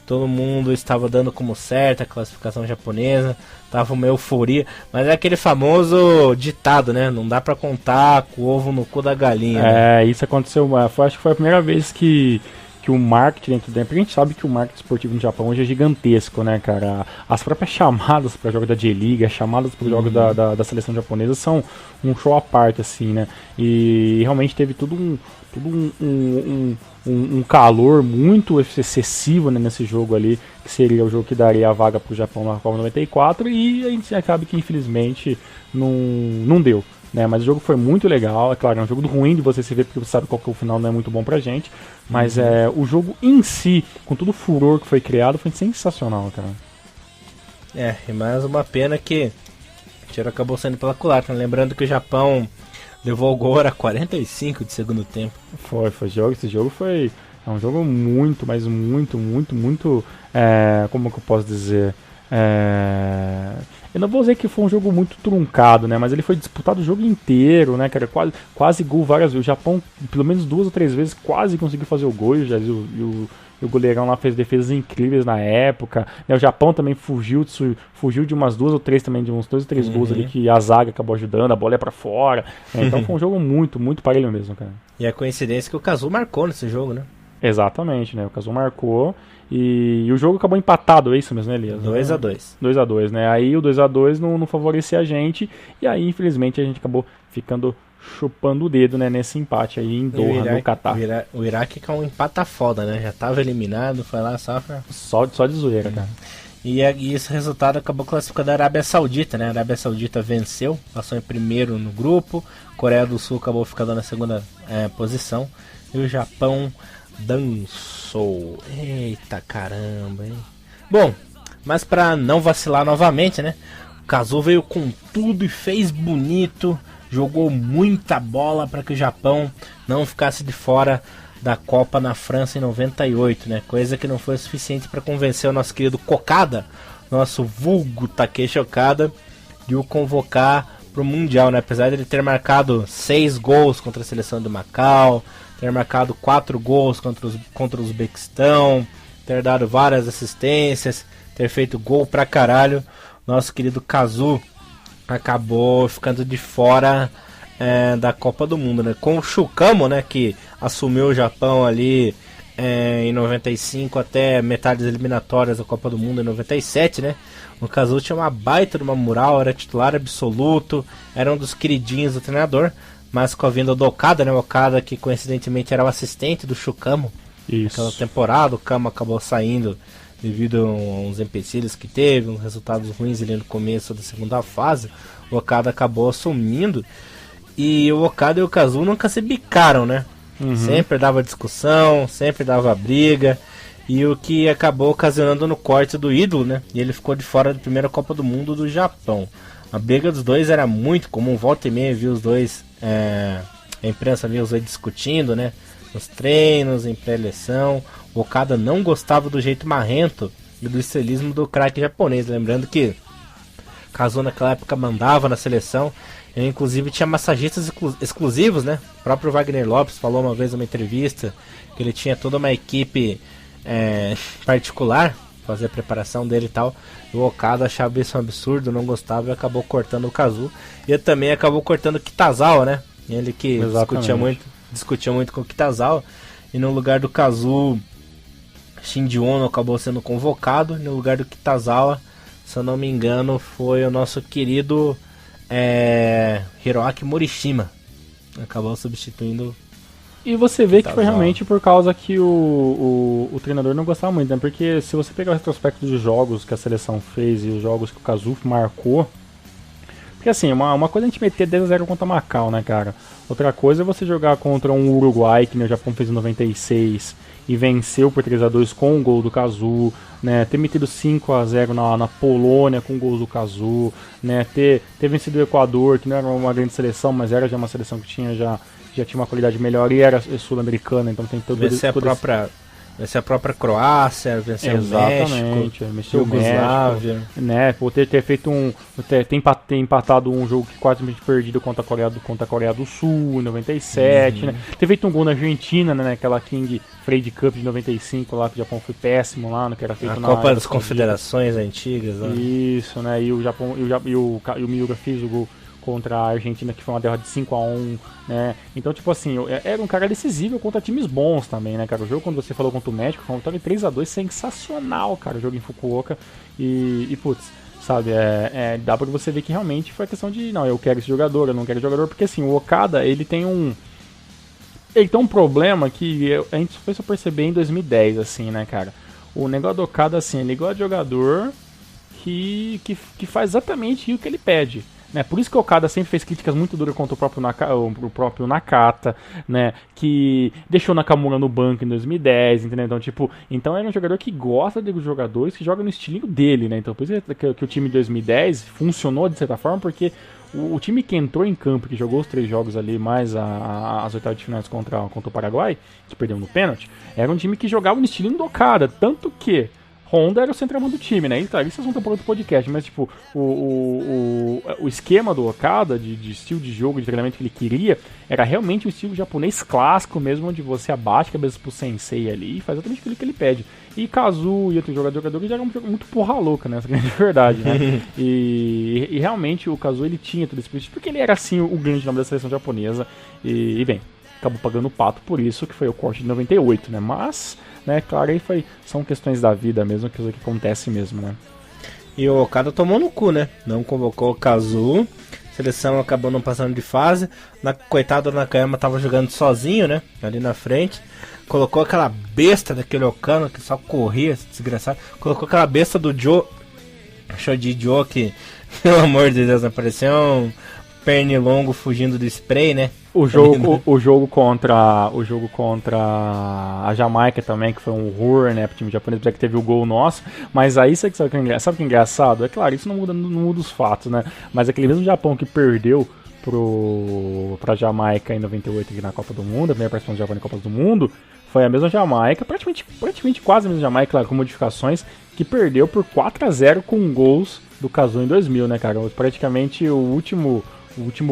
Todo mundo estava dando como certa a classificação japonesa, tava uma euforia, mas é aquele famoso ditado, né? Não dá pra contar com o ovo no cu da galinha.
Né? Isso aconteceu, acho que foi a primeira vez que o marketing dentro da... Porque a gente sabe que o marketing esportivo no Japão hoje é gigantesco, né, cara? As próprias chamadas para jogos da J-League, as chamadas para jogos da seleção japonesa são um show à parte, assim, né? E realmente teve um calor muito excessivo, né, nesse jogo ali, que seria o jogo que daria a vaga para o Japão na Copa 94, e a gente acaba que infelizmente não deu. Né, mas o jogo foi muito legal, é claro, é um jogo ruim de você se ver, porque você sabe qual que é o final, não é muito bom pra gente, mas o jogo em si, com todo o furor que foi criado, foi sensacional, cara.
E mais uma pena que o tiro acabou saindo pela culatra, né? Lembrando que o Japão levou o gol a 45 de segundo tempo.
Esse jogo foi um jogo muito, mas muito, como que eu posso dizer... Eu não vou dizer que foi um jogo muito truncado, né? Mas ele foi disputado o jogo inteiro, né, cara? Quase gol várias vezes. O Japão, pelo menos 2 ou 3 vezes, quase conseguiu fazer o gol. E o goleirão lá fez defesas incríveis na época. O Japão também fugiu de umas 2 ou 3 também, de uns 2 ou 3 gols ali que a zaga acabou ajudando, a bola ia pra fora. Então foi um jogo muito, muito parelho mesmo, cara.
E a coincidência é que o Kazu marcou nesse jogo, né?
Exatamente, né? O Kazu marcou. E o jogo acabou empatado, é isso mesmo, né, Elias?
2-2.
2-2, né? Aí o 2-2 não favorecia a gente. E aí, infelizmente, a gente acabou ficando chupando o dedo, né, nesse empate aí em Doha, no Catar.
O Iraque que é um empata foda, né? Já tava eliminado, foi lá
só de zoeira, cara.
E esse resultado acabou classificando a Arábia Saudita, né? A Arábia Saudita venceu, passou em primeiro no grupo. Coreia do Sul acabou ficando na segunda posição. E o Japão dançou. Eita caramba, hein? Bom, mas pra não vacilar novamente, né? O Kazu veio com tudo e fez bonito. Jogou muita bola para que o Japão não ficasse de fora da Copa na França em 98, né? Coisa que não foi suficiente para convencer o nosso querido Kokada, nosso vulgo Takeshi Okada, de o convocar pro Mundial, né? Apesar de ele ter marcado 6 gols contra a seleção do Macau, ter marcado 4 gols contra o Uzbequistão, ter dado várias assistências, ter feito gol pra caralho, nosso querido Kazu acabou ficando de fora da Copa do Mundo, né? Com o Shukamo, né, que assumiu o Japão ali em 95 até metade das eliminatórias da Copa do Mundo em 97, né? O Kazu tinha uma baita de uma moral, era titular absoluto, era um dos queridinhos do treinador, mas com a vinda do Okada, né? O Okada que coincidentemente era o assistente do Shukamo naquela temporada, o Kamo acabou saindo devido a uns empecilhos que teve, uns resultados ruins ali no começo da segunda fase. O Okada acabou assumindo e o Okada e o Kazu nunca se bicaram, né? Sempre dava discussão, sempre dava briga, e o que acabou ocasionando no corte do ídolo, né? E ele ficou de fora da primeira Copa do Mundo do Japão. A briga dos dois era muito comum, volta e meia viu os dois, a imprensa via os dois discutindo, né? Nos treinos, em pré-eleição. O Okada não gostava do jeito marrento e do estilismo do craque japonês, lembrando que Kazu naquela época mandava na seleção. Ele inclusive tinha massagistas exclusivos, né? O próprio Wagner Lopes falou uma vez numa entrevista que ele tinha toda uma equipe particular fazer a preparação dele e tal. E o Okada achava isso um absurdo, não gostava e acabou cortando o Kazu. E ele também acabou cortando o Kitazawa, né? Ele que discutia muito com o Kitazawa. E no lugar do Kazu, Shinji Ono acabou sendo convocado. E no lugar do Kitazawa, se eu não me engano, foi o nosso querido Hiroaki Morishima. Acabou substituindo.
E você vê que foi realmente por causa que o treinador não gostava muito, né? Porque se você pegar o retrospecto dos jogos que a seleção fez e os jogos que o Kazu marcou. Porque assim, uma coisa é a gente meter 10-0 contra Macau, né, cara? Outra coisa é você jogar contra um Uruguai, que o Japão fez em 96 e venceu por 3-2 com o gol do Kazu, né? Ter metido 5-0 na Polônia com gols do Kazu, né? Ter vencido o Equador, que não era uma grande seleção, mas era já uma seleção que já tinha uma qualidade melhor e era sul-americana, então tem todo
Vai ser a própria Croácia, vencer o México,
Yugoslávia, né? Por ter feito ter empatado um jogo que quase perdido contra a Coreia do Sul em 97, né? Ter feito um gol na Argentina, né? Naquela King Freight Cup de 95 lá, que o Japão foi péssimo lá, no que era feito
na Copa das Confederações antigas, né?
Isso, né? E o Japão e o Miura fez o gol contra a Argentina, que foi uma derrota de 5-1, né? Então, tipo assim, era um cara decisivo contra times bons também, né, cara? O jogo, quando você falou contra o México, foi uma vitória 3-2, sensacional, cara, o jogo em Fukuoka. E putz, sabe, dá pra você ver que realmente foi a questão de, não, eu quero esse jogador, eu não quero esse jogador, porque assim, o Okada, ele tem um problema que a gente foi só perceber em 2010, assim, né, cara? O negócio do Okada, assim, ele gosta de jogador que faz exatamente o que ele pede. Né, por isso que o Okada sempre fez críticas muito duras contra o próprio Nakata, né, que deixou Nakamura no banco em 2010, entendeu? Então, tipo, era um jogador que gosta de jogadores que jogam no estilinho dele, né? Então, por isso que o time de 2010 funcionou de certa forma, porque o time que entrou em campo, que jogou os 3 jogos ali, mais as oitavas de finais contra o Paraguai, que perdeu no pênalti, era um time que jogava no estilinho do Okada, tanto que Honda era o centroavante do time, né? Então, isso é um pouco do podcast, mas tipo, o esquema do Okada, de estilo de jogo, de treinamento que ele queria, era realmente o estilo japonês clássico mesmo, onde você abate a cabeça pro sensei ali e faz exatamente aquilo que ele pede. E Kazu e outros jogadores eram muito porra louca, né? Essa é a verdade, né? E realmente o Kazu, ele tinha tudo isso, porque ele era assim o grande nome da seleção japonesa, e bem, acabou pagando o pato por isso, que foi o corte de 98, né? Mas, né, claro, aí são questões da vida mesmo, que acontece mesmo, né?
E o Okada tomou no cu, né? Não convocou o Kazu, a seleção acabou não passando de fase, coitado do Nakayama tava jogando sozinho, né? Ali na frente, colocou aquela besta daquele Okano que só corria, desgraçado, colocou aquela besta do Shoji Joe, que, pelo amor de Deus, parecia um pernilongo fugindo do spray, né?
O jogo contra a Jamaica também, que foi um horror, né, pro time japonês, já que teve o gol nosso, mas aí sabe o que é engraçado? É claro, isso não muda os fatos, né, mas aquele mesmo Japão que perdeu pra Jamaica em 98 aqui na Copa do Mundo, a primeira participação do Japão na Copa do Mundo, foi a mesma Jamaica, praticamente quase a mesma Jamaica, claro, com modificações, que perdeu por 4-0 com gols do Kazu em 2000, né, cara? Praticamente o último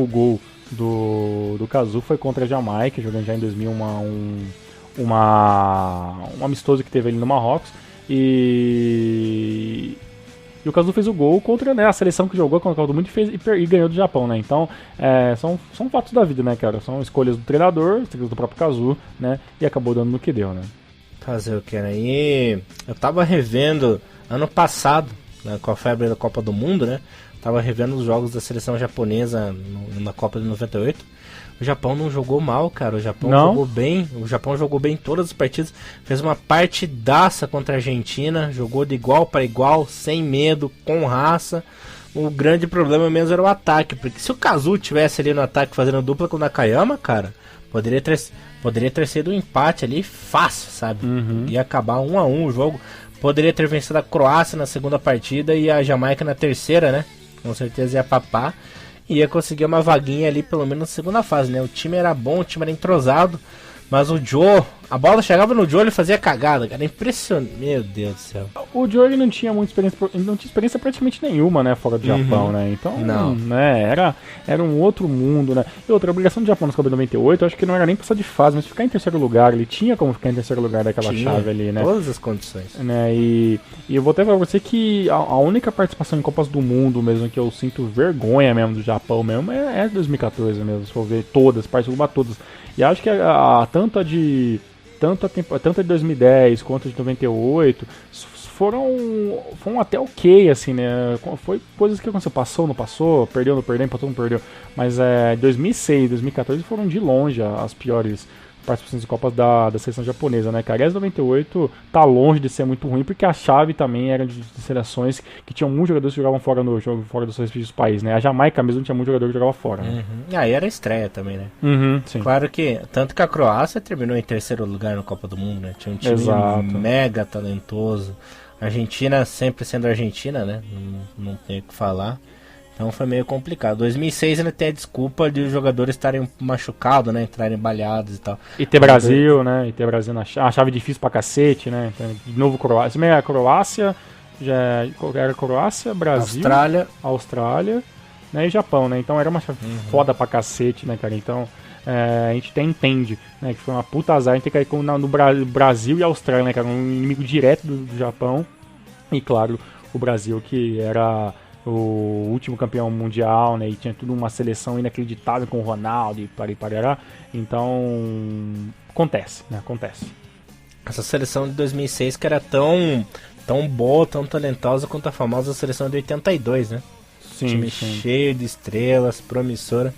gol do Kazu foi contra a Jamaica, jogando já em 2000 um amistoso que teve ali no Marrocos. E o Kazu fez o gol contra, né, a seleção que jogou contra o Copa do Mundo e ganhou do Japão, né? Então, são fatos da vida, né, cara? São escolhas do treinador, escolhas do próprio Kazu, né? E acabou dando no que deu, né?
Fazer o que, né? E eu tava revendo ano passado, né, com a febre da Copa do Mundo, né? Tava revendo os jogos da seleção japonesa na Copa de 98. O Japão não jogou mal, cara. O Japão jogou bem. O Japão jogou bem em todas as partidas. Fez uma partidaça contra a Argentina. Jogou de igual para igual, sem medo, com raça. O grande problema mesmo era o ataque. Porque se o Kazu tivesse ali no ataque fazendo dupla com o Nakayama, cara, poderia ter sido um empate ali fácil, sabe? Ia acabar 1-1 o jogo. Poderia ter vencido a Croácia na segunda partida e a Jamaica na terceira, né? Com certeza ia papar. Ia conseguir uma vaguinha ali, pelo menos na segunda fase, né? O time era bom, o time era entrosado, mas o Joe, a bola chegava no Joe, ele fazia cagada, cara, impressionante, meu Deus do céu.
O Joe, ele não tinha muita experiência, ele não tinha experiência praticamente nenhuma, né, fora do Japão, né, então,
não.
Né, era um outro mundo, né, e outra, a obrigação do Japão na Copa de 98, eu acho que não era nem passar de fase, mas ficar em terceiro lugar, ele tinha como ficar em terceiro lugar daquela chave ali, né.
Todas as condições.
Né, e eu vou até falar pra você que a única participação em Copas do Mundo mesmo, que eu sinto vergonha mesmo do Japão mesmo, é 2014 mesmo, se for ver todas, participou todas. E acho que tanto a de 2010 quanto a de 98 foram até ok, assim, né? Foi coisas que aconteceu, passou, não passou, perdeu, não perdeu, empatou, não perdeu. Mas 2006, 2014 foram de longe as piores participações de Copas da seleção japonesa, né, cara? E as 98 tá longe de ser muito ruim, porque a chave também era de seleções que tinham muitos jogadores que jogavam fora dos seus respectivos países, né? A Jamaica mesmo tinha muitos jogadores que jogavam fora. Né?
E aí era estreia também, né?
Sim.
Claro que, tanto que a Croácia terminou em terceiro lugar na Copa do Mundo, né? Tinha um time mega talentoso. A Argentina sempre sendo Argentina, né? Não tem o que falar. Então foi meio complicado. 2006 ainda tem a desculpa de os jogadores estarem machucados, né? Entrarem baleados e tal.
E ter Brasil, né? E ter Brasil na chave difícil pra cacete, né? Então, de novo Croácia. A Croácia, já era Croácia, Brasil, Austrália, né? E Japão, né? Então era uma chave foda pra cacete, né, cara? Então a gente até entende, né? Que foi uma puta azar a gente ter caído no Brasil e Austrália, né, cara? Um inimigo direto do Japão. E claro, o Brasil que era o último campeão mundial, né, e tinha tudo uma seleção inacreditável com o Ronaldo e parará. Então, acontece.
Essa seleção de 2006 que era tão boa, tão talentosa quanto a famosa seleção de 82, né?
Sim,
time cheio de estrelas, promissora,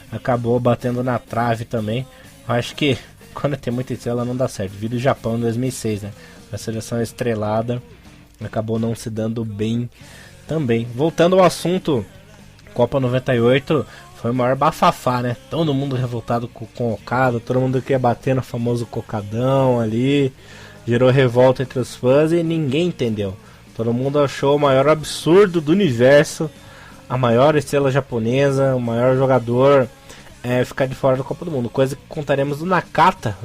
acabou batendo na trave também. Eu acho que quando tem muita estrela não dá certo. Viu o Japão em 2006, né? A seleção estrelada acabou não se dando bem também. Voltando ao assunto, Copa 98 foi o maior bafafá, né? Todo mundo revoltado com o Okada, todo mundo queria bater no famoso cocadão ali, gerou revolta entre os fãs e ninguém entendeu. Todo mundo achou o maior absurdo do universo, a maior estrela japonesa, o maior jogador ficar de fora da Copa do Mundo. Coisa que contaremos do Nakata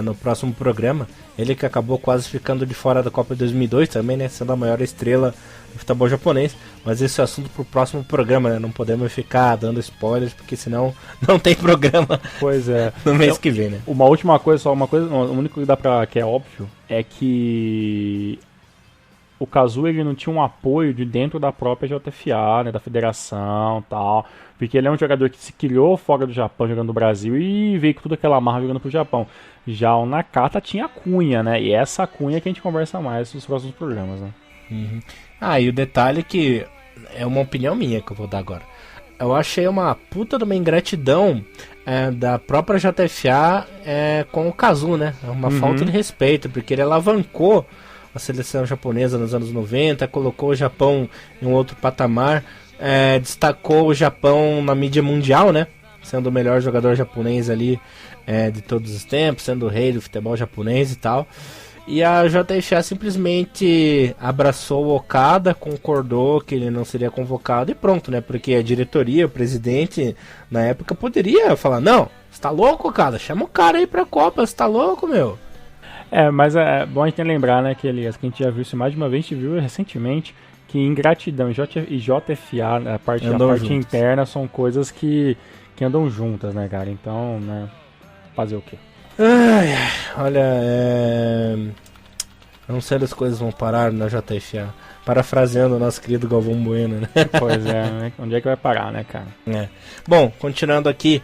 no próximo programa. Ele que acabou quase ficando de fora da Copa de 2002 também, né? Sendo a maior estrela do futebol japonês. Mas esse é assunto pro próximo programa, né? Não podemos ficar dando spoilers, porque senão não tem programa.
Pois é.
No mês que vem, né?
Uma última coisa, o único que dá que é óbvio é que o Kazu, ele não tinha um apoio de dentro da própria JFA, né, da federação, tal, porque ele é um jogador que se criou fora do Japão, jogando no Brasil, e veio com toda aquela marra jogando pro Japão. Já o Nakata tinha a cunha, né, e essa cunha que a gente conversa mais nos próximos programas, né.
E o detalhe que é uma opinião minha que eu vou dar agora. Eu achei uma puta de uma ingratidão da própria JFA com o Kazu, né, uma falta de respeito, porque ele alavancou a seleção japonesa nos anos 90, colocou o Japão em um outro patamar, destacou o Japão na mídia mundial, né? Sendo o melhor jogador japonês ali de todos os tempos, sendo o rei do futebol japonês e tal. E a JFA simplesmente abraçou o Okada, concordou que ele não seria convocado e pronto, né? Porque a diretoria, o presidente, na época poderia falar: não, você tá louco, Okada? Chama o cara aí pra Copa, você tá louco, meu?
Mas é bom a gente lembrar, né, que a gente já viu isso mais de uma vez, a gente viu recentemente que ingratidão e JFA, a parte interna, são coisas que andam juntas, né, cara? Então, né, fazer o quê?
Olha, não sei se as coisas vão parar na JFA. Parafraseando o nosso querido Galvão Bueno, né?
Pois é, né? Onde é que vai parar, né, cara?
É. Bom, continuando aqui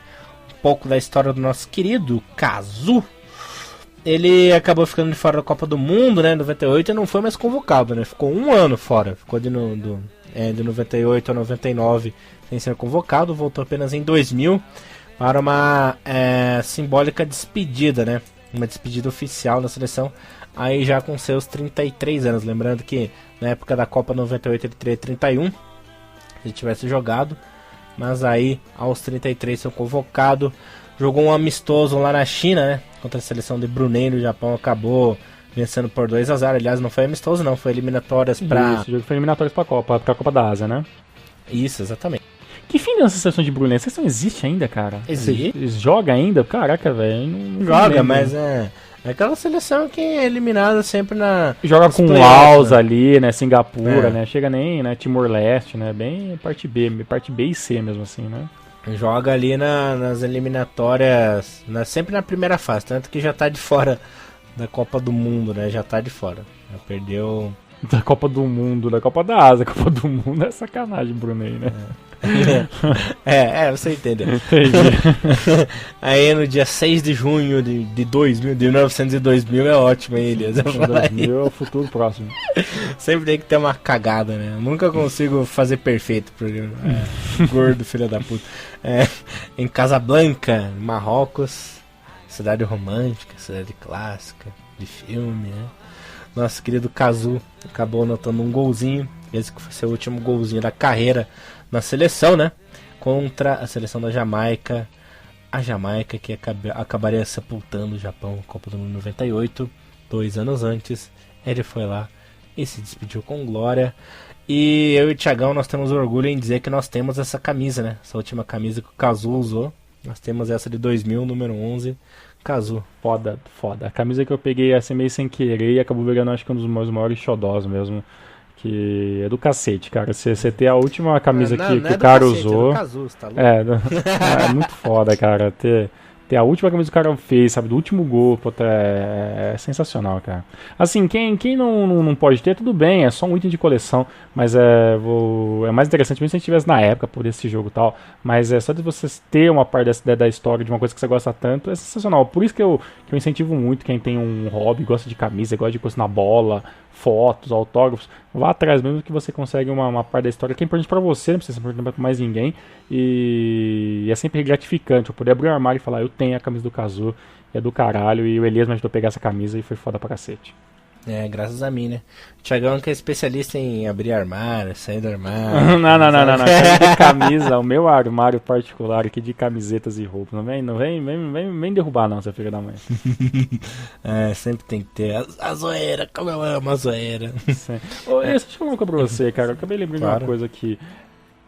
um pouco da história do nosso querido Kazu. Ele acabou ficando de fora da Copa do Mundo, né, em 98, e não foi mais convocado, né? Ficou um ano fora. Ficou de 98 a 99 sem ser convocado. Voltou apenas em 2000 para uma simbólica despedida, né? Uma despedida oficial da seleção. Aí já com seus 33 anos. Lembrando que na época da Copa 98 ele teria 31. Se ele tivesse jogado. Mas aí aos 33 foi convocado. Jogou um amistoso lá na China, né? Contra a seleção de Brunei no Japão. Acabou vencendo por 2-0. Aliás, não foi amistoso não. Foi eliminatórias para...
Isso, foi eliminatórias para a Copa da Ásia, né?
Isso, exatamente.
Que fim dessa seleção de Brunei? A seleção existe ainda, cara?
Existe.
Joga ainda? Caraca, velho. Não
joga, mas é aquela seleção que é eliminada sempre na...
Joga com Laos, né? Ali, né? Singapura, né? Chega nem, né? Timor-Leste, né? Bem parte B e C mesmo assim, né?
Joga ali nas eliminatórias, sempre na primeira fase. Tanto que já tá de fora da Copa do Mundo, né? Já tá de fora. Já perdeu...
Da Copa do Mundo, da Copa da Ásia. A Copa do Mundo é sacanagem, Brunei, né?
Você entendeu. Aí no dia 6 de junho de 1900 e 2000 é ótimo, hein, Elias?
2000 é o futuro próximo.
Sempre tem que ter uma cagada, né? Eu nunca consigo fazer perfeito o programa. Gordo, filho da puta. Em Casablanca, Marrocos, cidade romântica, cidade clássica, de filme, né? Nosso querido Kazu acabou anotando um golzinho. Esse que foi seu último golzinho da carreira na seleção, né? Contra a seleção da Jamaica. A Jamaica que acabaria sepultando o Japão na Copa do Mundo 98. 2 anos antes, ele foi lá e se despediu com glória. E eu e o Thiagão, nós temos orgulho em dizer que nós temos essa camisa, né? Essa última camisa que o Kazu usou. Nós temos essa de 2000, número 11. Kazu.
Foda. A camisa que eu peguei assim meio sem querer e acabou virando, acho que um dos meus maiores xodós mesmo. Que é do cacete, cara. Você ter a última camisa que o cara usou.
É do Kazu, tá louco?
É muito foda, cara. Ter a última camisa que o cara fez, sabe? Do último gol, pô, é sensacional, cara. Assim, quem não pode ter, tudo bem, é só um item de coleção. Mas é mais interessante mesmo se a gente tivesse na época por esse jogo e tal. Mas só de você ter uma parte da história de uma coisa que você gosta tanto, é sensacional. Por isso que eu incentivo muito quem tem um hobby, gosta de camisa, gosta de coisa na bola, fotos, autógrafos, vá atrás mesmo que você consegue uma parte da história que é importante pra você, não precisa ser importante pra mais ninguém, e é sempre gratificante eu poder abrir o armário e falar, eu tenho a camisa do Kazu, é do caralho, e o Elias me ajudou a pegar essa camisa e foi foda pra cacete.
Graças a mim, né? O Thiagão que é especialista em abrir armário, sair do armário.
Não. Camisa, o meu armário particular aqui de camisetas e roupas. Não vem derrubar não, seu filho da mãe.
Sempre tem que ter a zoeira, como eu amo a zoeira.
Deixa eu falar uma coisa pra você, cara. Eu acabei lembrando de uma coisa aqui.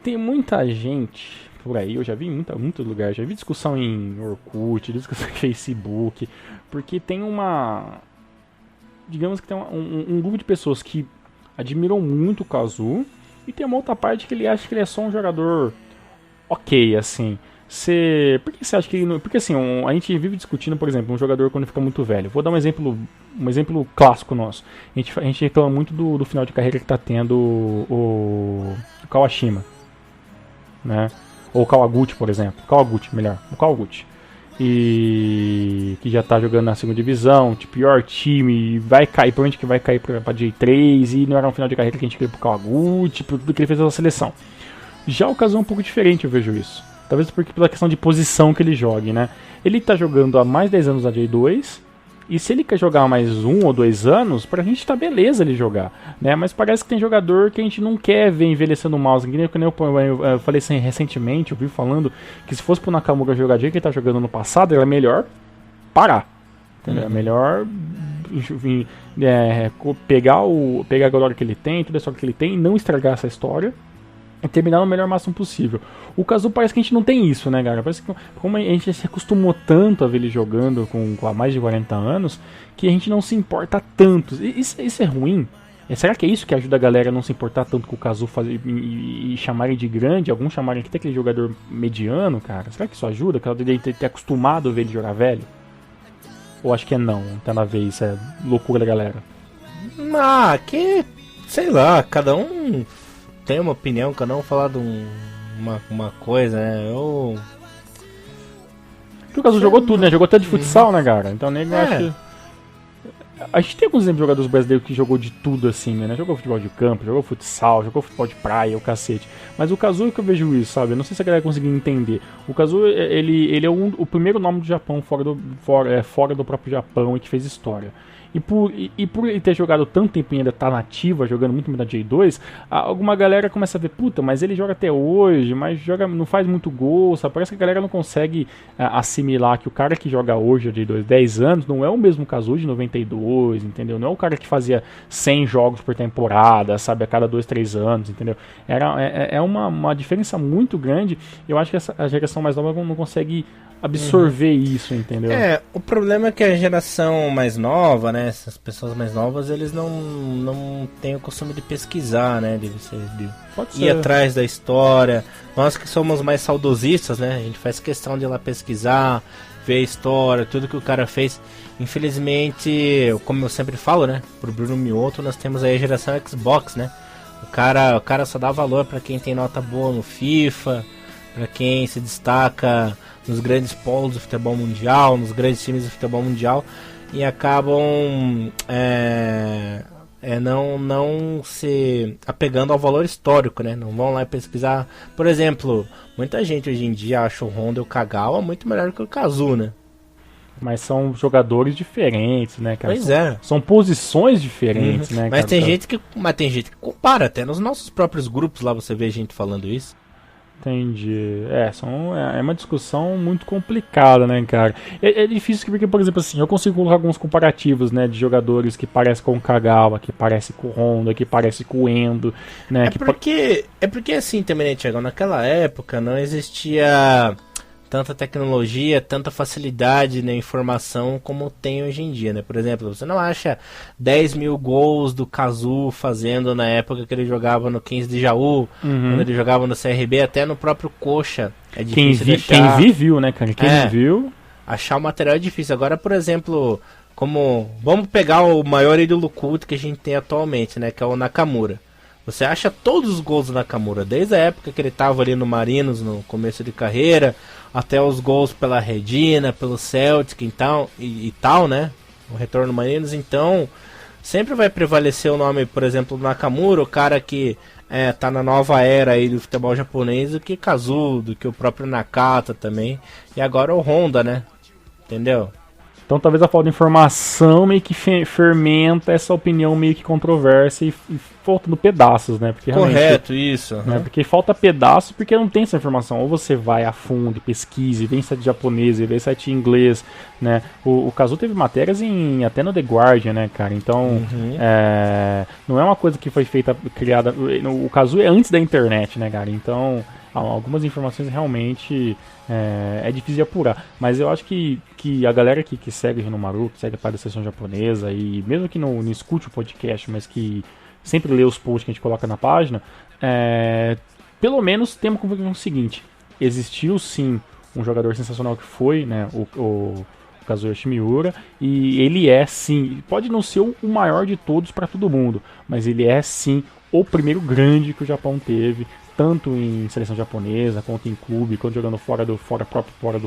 Tem muita gente por aí, eu já vi em muitos lugares, já vi discussão em Orkut, discussão em Facebook, porque tem digamos que tem um grupo de pessoas que admiram muito o Kazu e tem uma outra parte que ele acha que ele é só um jogador ok, assim. Por que você acha que ele não... Porque assim, a gente vive discutindo, por exemplo, um jogador quando fica muito velho. Vou dar um exemplo clássico nosso. A gente reclama muito do final de carreira que tá tendo o Kawashima, né? Ou o Kawaguchi, por exemplo. O Kawaguchi. E que já tá jogando na segunda divisão, de pior time, vai cair, provavelmente que vai cair pra J3, e não era um final de carreira que a gente queria pro Kawaguchi, por tudo que ele fez na seleção. Já o Kazu é um pouco diferente, eu vejo isso. Talvez porque pela questão de posição que ele jogue, né? Ele tá jogando há mais de 10 anos na J2, e se ele quer jogar mais 1 ou 2 anos, pra gente tá beleza ele jogar, né? Mas parece que tem jogador que a gente não quer ver envelhecendo o mouse. Eu falei assim recentemente, eu vi falando que se fosse pro Nakamura jogar do jeito que ele tá jogando no passado, era melhor parar. Entendeu? É melhor pegar a glória que ele tem, toda a história que ele tem, e não estragar essa história e terminar no melhor máximo possível. O Kazu parece que a gente não tem isso, né, cara? Parece que como a gente se acostumou tanto a ver ele jogando com há mais de 40 anos, que a gente não se importa tanto. Isso é ruim? Será que é isso que ajuda a galera a não se importar tanto com o Kazu e chamarem de grande? Alguns chamarem até aquele jogador mediano, cara? Será que isso ajuda? Que ele ter acostumado a ver ele jogar velho? Ou acho que não, tá na vez, é loucura da galera.
Que, sei lá, cada um tem uma opinião, cada um fala de uma coisa, né?
Porque o Kazu jogou tudo, né? Jogou até de futsal, né, cara? Então nem acho que... A gente tem alguns exemplos de jogadores brasileiros que jogou de tudo assim, né? Jogou futebol de campo, jogou futsal, jogou futebol de praia, o cacete. Mas o Kazu é que eu vejo isso, sabe? Eu não sei se a galera conseguiu entender. O Kazu, ele é o primeiro nome do Japão fora do próprio Japão e que fez história. E por ele ter jogado tanto tempo e ainda tá nativa, jogando muito na J2, alguma galera começa a ver, puta, mas ele joga até hoje, mas não faz muito gol, sabe? Parece que a galera não consegue assimilar que o cara que joga hoje a J2 10 anos não é o mesmo Kazu de 92, entendeu? Não é o cara que fazia 100 jogos por temporada, sabe? A cada 2, 3 anos, entendeu? É uma diferença muito grande. Eu acho que a geração mais nova não consegue absorver isso, entendeu?
O problema é que a geração mais nova, né, essas pessoas mais novas, eles não têm o costume de pesquisar, né, de ir atrás da história. Nós que somos mais saudosistas, né, a gente faz questão de ir lá pesquisar, ver a história, tudo que o cara fez. Infelizmente, como eu sempre falo, né, pro Bruno Mioto, nós temos aí a geração Xbox, né, o cara só dá valor pra quem tem nota boa no FIFA, pra quem se destaca nos grandes polos do futebol mundial, nos grandes times do futebol mundial, e acabam não se apegando ao valor histórico, né? Não vão lá pesquisar. Por exemplo, muita gente hoje em dia acha o Honda e o Kagawa muito melhor que o Kazu, né?
Mas são jogadores diferentes, né, cara?
Pois
são posições diferentes, né,
mas
cara?
Tem gente que compara, até nos nossos próprios grupos lá você vê gente falando isso.
Entendi. É uma discussão muito complicada, né, cara? É difícil porque, por exemplo, assim, eu consigo colocar alguns comparativos, né, de jogadores que parecem com o Kagawa, que parecem com o Honda, que parecem com o Endo, né?
É porque assim também, né, Thiago, naquela época não existia tanta tecnologia, tanta facilidade na informação como tem hoje em dia, né? Por exemplo, você não acha 10 mil gols do Kazu fazendo na época que ele jogava no 15 de Jaú, quando ele jogava no CRB, até no próprio Coxa. É difícil
quem viu, né, cara? Quem viu...
Achar o material é difícil. Agora, por exemplo, vamos pegar o maior ídolo culto que a gente tem atualmente, né? Que é o Nakamura. Você acha todos os gols do Nakamura, desde a época que ele estava ali no Marinos, no começo de carreira, até os gols pela Redina, pelo Celtic e tal, né? O retorno no Marinos. Então, sempre vai prevalecer o nome, por exemplo, do Nakamura, o cara que tá na nova era aí do futebol japonês, do que Kazu, do que o próprio Nakata também. E agora o Honda, né? Entendeu?
Então talvez a falta de informação meio que fermenta essa opinião meio que controversa e faltando pedaços, né? Porque
correto, isso.
Né? Porque falta pedaço porque não tem essa informação. Ou você vai a fundo, pesquise, vem site japonês, vem site em inglês, né? O Kazu teve matérias até no The Guardian, né, cara? Então, não é uma coisa que foi criada... O Kazu é antes da internet, né, cara? Então, algumas informações realmente... É difícil de apurar, mas eu acho que a galera que segue o Hinomaru, que segue a parte da sessão japonesa, e mesmo que não escute o podcast, mas que sempre lê os posts que a gente coloca na página, pelo menos tem uma convicção seguinte: existiu sim um jogador sensacional que foi, né, o Kazuya Shimiura, e ele é sim, pode não ser o maior de todos para todo mundo, mas ele é sim o primeiro grande que o Japão teve, tanto em seleção japonesa, quanto em clube, quanto jogando fora do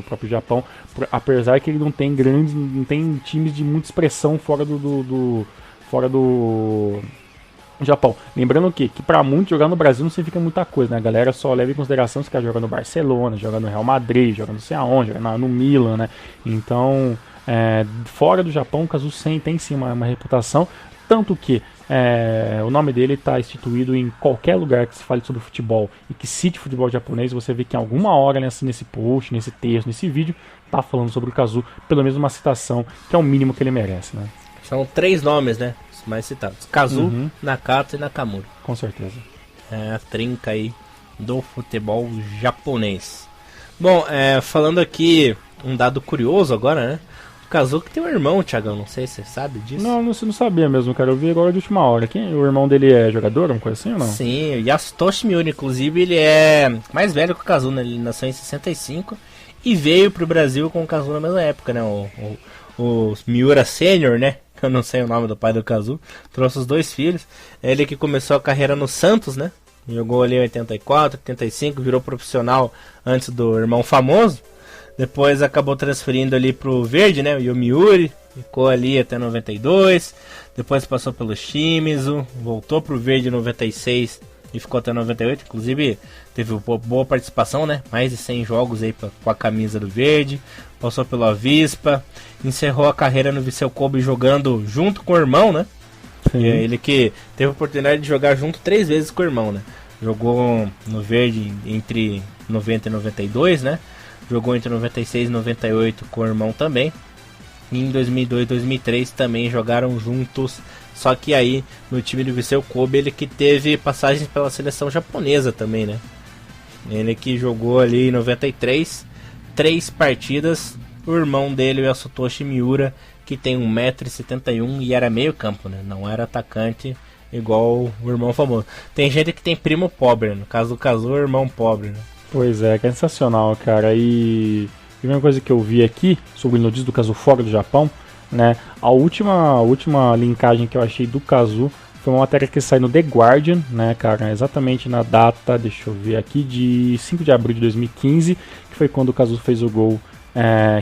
próprio Japão, apesar que ele não tem times de muita expressão fora do Japão. Lembrando que pra muitos jogar no Brasil não significa muita coisa, né? A galera só leva em consideração se quer jogar no Barcelona, jogar no Real Madrid, jogar não sei aonde, jogar no Milan, né? Então, fora do Japão, o Kazu tem sim uma reputação, tanto que o nome dele está instituído em qualquer lugar que se fale sobre futebol e que cite futebol japonês. Você vê que em alguma hora nesse post, nesse texto, nesse vídeo, tá falando sobre o Kazu, pelo menos uma citação, que é o mínimo que ele merece, né?
São 3 nomes, né? Os mais citados: Kazu, Nakata e Nakamura.
Com certeza.
A trinca aí do futebol japonês. Bom, falando aqui um dado curioso agora, né? Kazu que tem um irmão, Thiagão, não sei se você sabe disso.
Não sabia mesmo, cara. Eu vi agora de última hora. O irmão dele é jogador, uma coisa assim ou não?
Sim, o Yasutoshi Miura, inclusive, ele é mais velho que o Kazu, né? Ele nasceu em 65 e veio pro Brasil com o Kazu na mesma época, né? O Miura Sênior, né? eu não sei o nome do pai do Kazu, trouxe os 2 filhos. Ele que começou a carreira no Santos, né? Jogou ali em 84, 85, virou profissional antes do irmão famoso. Depois acabou transferindo ali pro Verde, né? O Yomiuri, ficou ali até 92. Depois passou pelo Shimizu, voltou pro Verde em 96 e ficou até 98. Inclusive teve boa participação, né? Mais de 100 jogos aí com a camisa do Verde. Passou pelo Avispa, encerrou a carreira no Vissel Kobe jogando junto com o irmão, né? Ele que teve a oportunidade de jogar junto 3 vezes com o irmão, né? Jogou no Verde entre 90 e 92, né? Jogou entre 96 e 98 com o irmão também. E em 2002 e 2003 também jogaram juntos. Só que aí no time do Vissel Kobe ele que teve passagens pela seleção japonesa também, né? Ele que jogou ali em 93 3 partidas. O irmão dele, o Yasutoshi Miura, que tem 1,71 m e era meio campo, né? Não era atacante igual o irmão famoso. Tem gente que tem primo pobre, né? No caso do Kazu, irmão pobre, né?
Pois é, que é sensacional, cara. E a mesma coisa que eu vi aqui sobre notícias do Kazu fora do Japão, né? A última linkagem que eu achei do Kazu foi uma matéria que saiu no The Guardian, né, cara? Exatamente na data, deixa eu ver aqui, de 5 de abril de 2015, que foi quando o Kazu fez o gol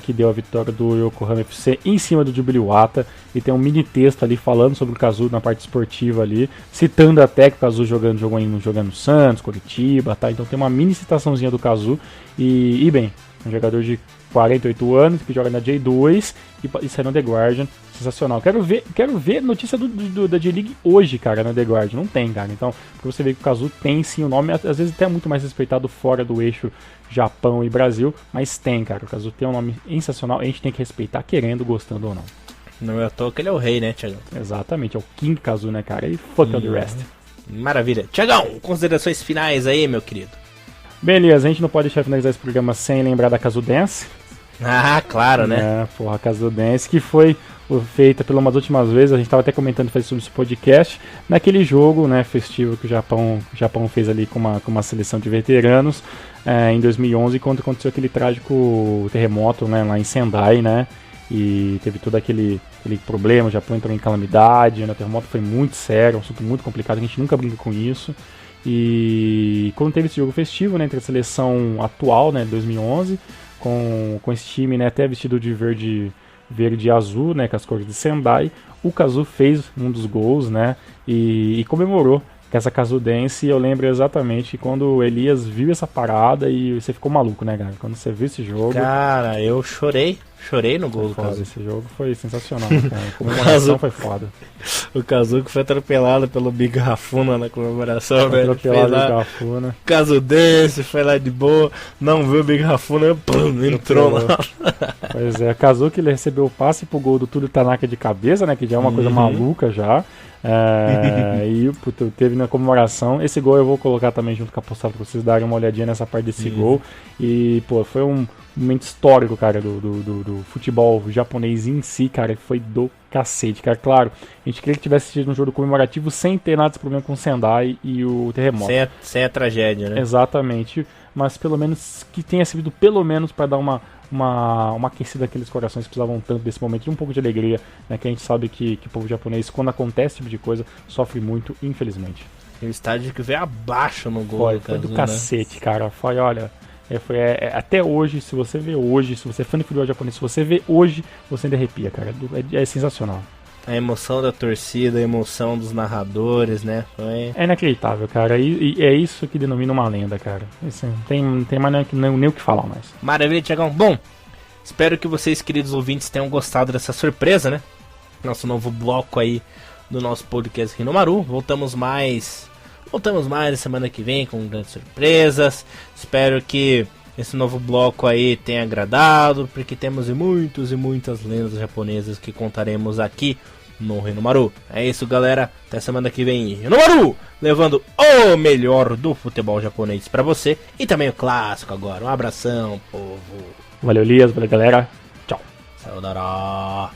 que deu a vitória do Yokohama FC em cima do Jubili Iwata. E tem um mini texto ali falando sobre o Kazu na parte esportiva ali, citando até que o Kazu jogando no Santos, Curitiba, tá? Então tem uma mini citaçãozinha do Kazu. E bem, um jogador de 48 anos que joga na J2 e saiu no The Guardian. Sensacional. Quero ver notícia da J-League hoje, cara, na The Guardian. Não tem, cara. Então, pra você ver que o Kazu tem sim o nome, às vezes até muito mais respeitado fora do eixo Japão e Brasil, mas tem, cara. O Kazu tem um nome sensacional, a gente tem que respeitar, querendo, gostando ou não.
Não é à toa que ele é o rei, né, Thiagão?
Exatamente, é o King Kazu, né, cara? E fuck all the rest.
Maravilha. Thiagão, considerações finais aí, meu querido.
Beleza, a gente não pode deixar finalizar esse programa sem lembrar da Kazu Dance.
Ah, claro, né?
A Kazu Dance, que foi feita pelas umas últimas vezes, a gente estava até comentando sobre esse podcast, naquele jogo, né, festivo que o Japão fez ali com uma seleção de veteranos em 2011, quando aconteceu aquele trágico terremoto, né, lá em Sendai, né, e teve todo aquele problema, o Japão entrou em calamidade, né, o terremoto foi muito sério, um assunto muito complicado, a gente nunca brinca com isso. E quando teve esse jogo festivo, né, entre a seleção atual, né, de 2011, com esse time, né, até vestido de verde e azul, né, com as cores de Sendai, o Kazu fez um dos gols, né, e comemorou com essa Kazu Dance. Eu lembro exatamente quando o Elias viu essa parada e você ficou maluco, né, cara? Quando você viu esse jogo...
Cara, eu chorei no gol do Kazu.
Esse jogo foi sensacional, cara. A comemoração foi foda.
O Kazu que foi atropelado pelo Big Rafuna na comemoração, velho.
Atropelado pelo Rafuna.
Kazu Dance, foi lá de boa, não viu o Big Rafuna, pum, entrou lá.
Pois é, Kazu que ele recebeu o passe pro gol do Túlio Tanaka de cabeça, né, que já é uma coisa maluca já. E teve na comemoração. Esse gol eu vou colocar também junto com a postagem pra vocês darem uma olhadinha nessa parte desse gol. E, pô, foi um momento histórico, cara, do futebol japonês em si, cara, que foi do cacete, cara. Claro, a gente queria que tivesse sido um jogo comemorativo sem ter nada de problema com o Sendai e o terremoto.
Sem a tragédia, né?
Exatamente, mas pelo menos que tenha servido pelo menos para dar uma aquecida naqueles corações que precisavam tanto desse momento, de um pouco de alegria, né, que a gente sabe que o povo japonês, quando acontece esse tipo de coisa, sofre muito, infelizmente.
E o estádio que veio abaixo no gol.
Foi do cacete, cara. Foi, olha... até hoje, se você vê hoje, se você é fã de futebol japonês, se você vê hoje, você ainda arrepia, cara. É sensacional. A
emoção da torcida, a emoção dos narradores, né?
É inacreditável, cara. E é isso que denomina uma lenda, cara. Assim, não tem mais nem o que falar mais.
Maravilha, Thiagão. Bom, espero que vocês, queridos ouvintes, tenham gostado dessa surpresa, né? Nosso novo bloco aí do nosso podcast Hinomaru. Voltamos mais na semana que vem com grandes surpresas. Espero que esse novo bloco aí tenha agradado, porque temos muitas e muitas lendas japonesas que contaremos aqui no Hinomaru. É isso, galera. Até semana que vem, Hinomaru, levando o melhor do futebol japonês pra você e também o clássico agora. Um abração, povo.
Valeu, Elias. Valeu, galera. Tchau.
Sayonara.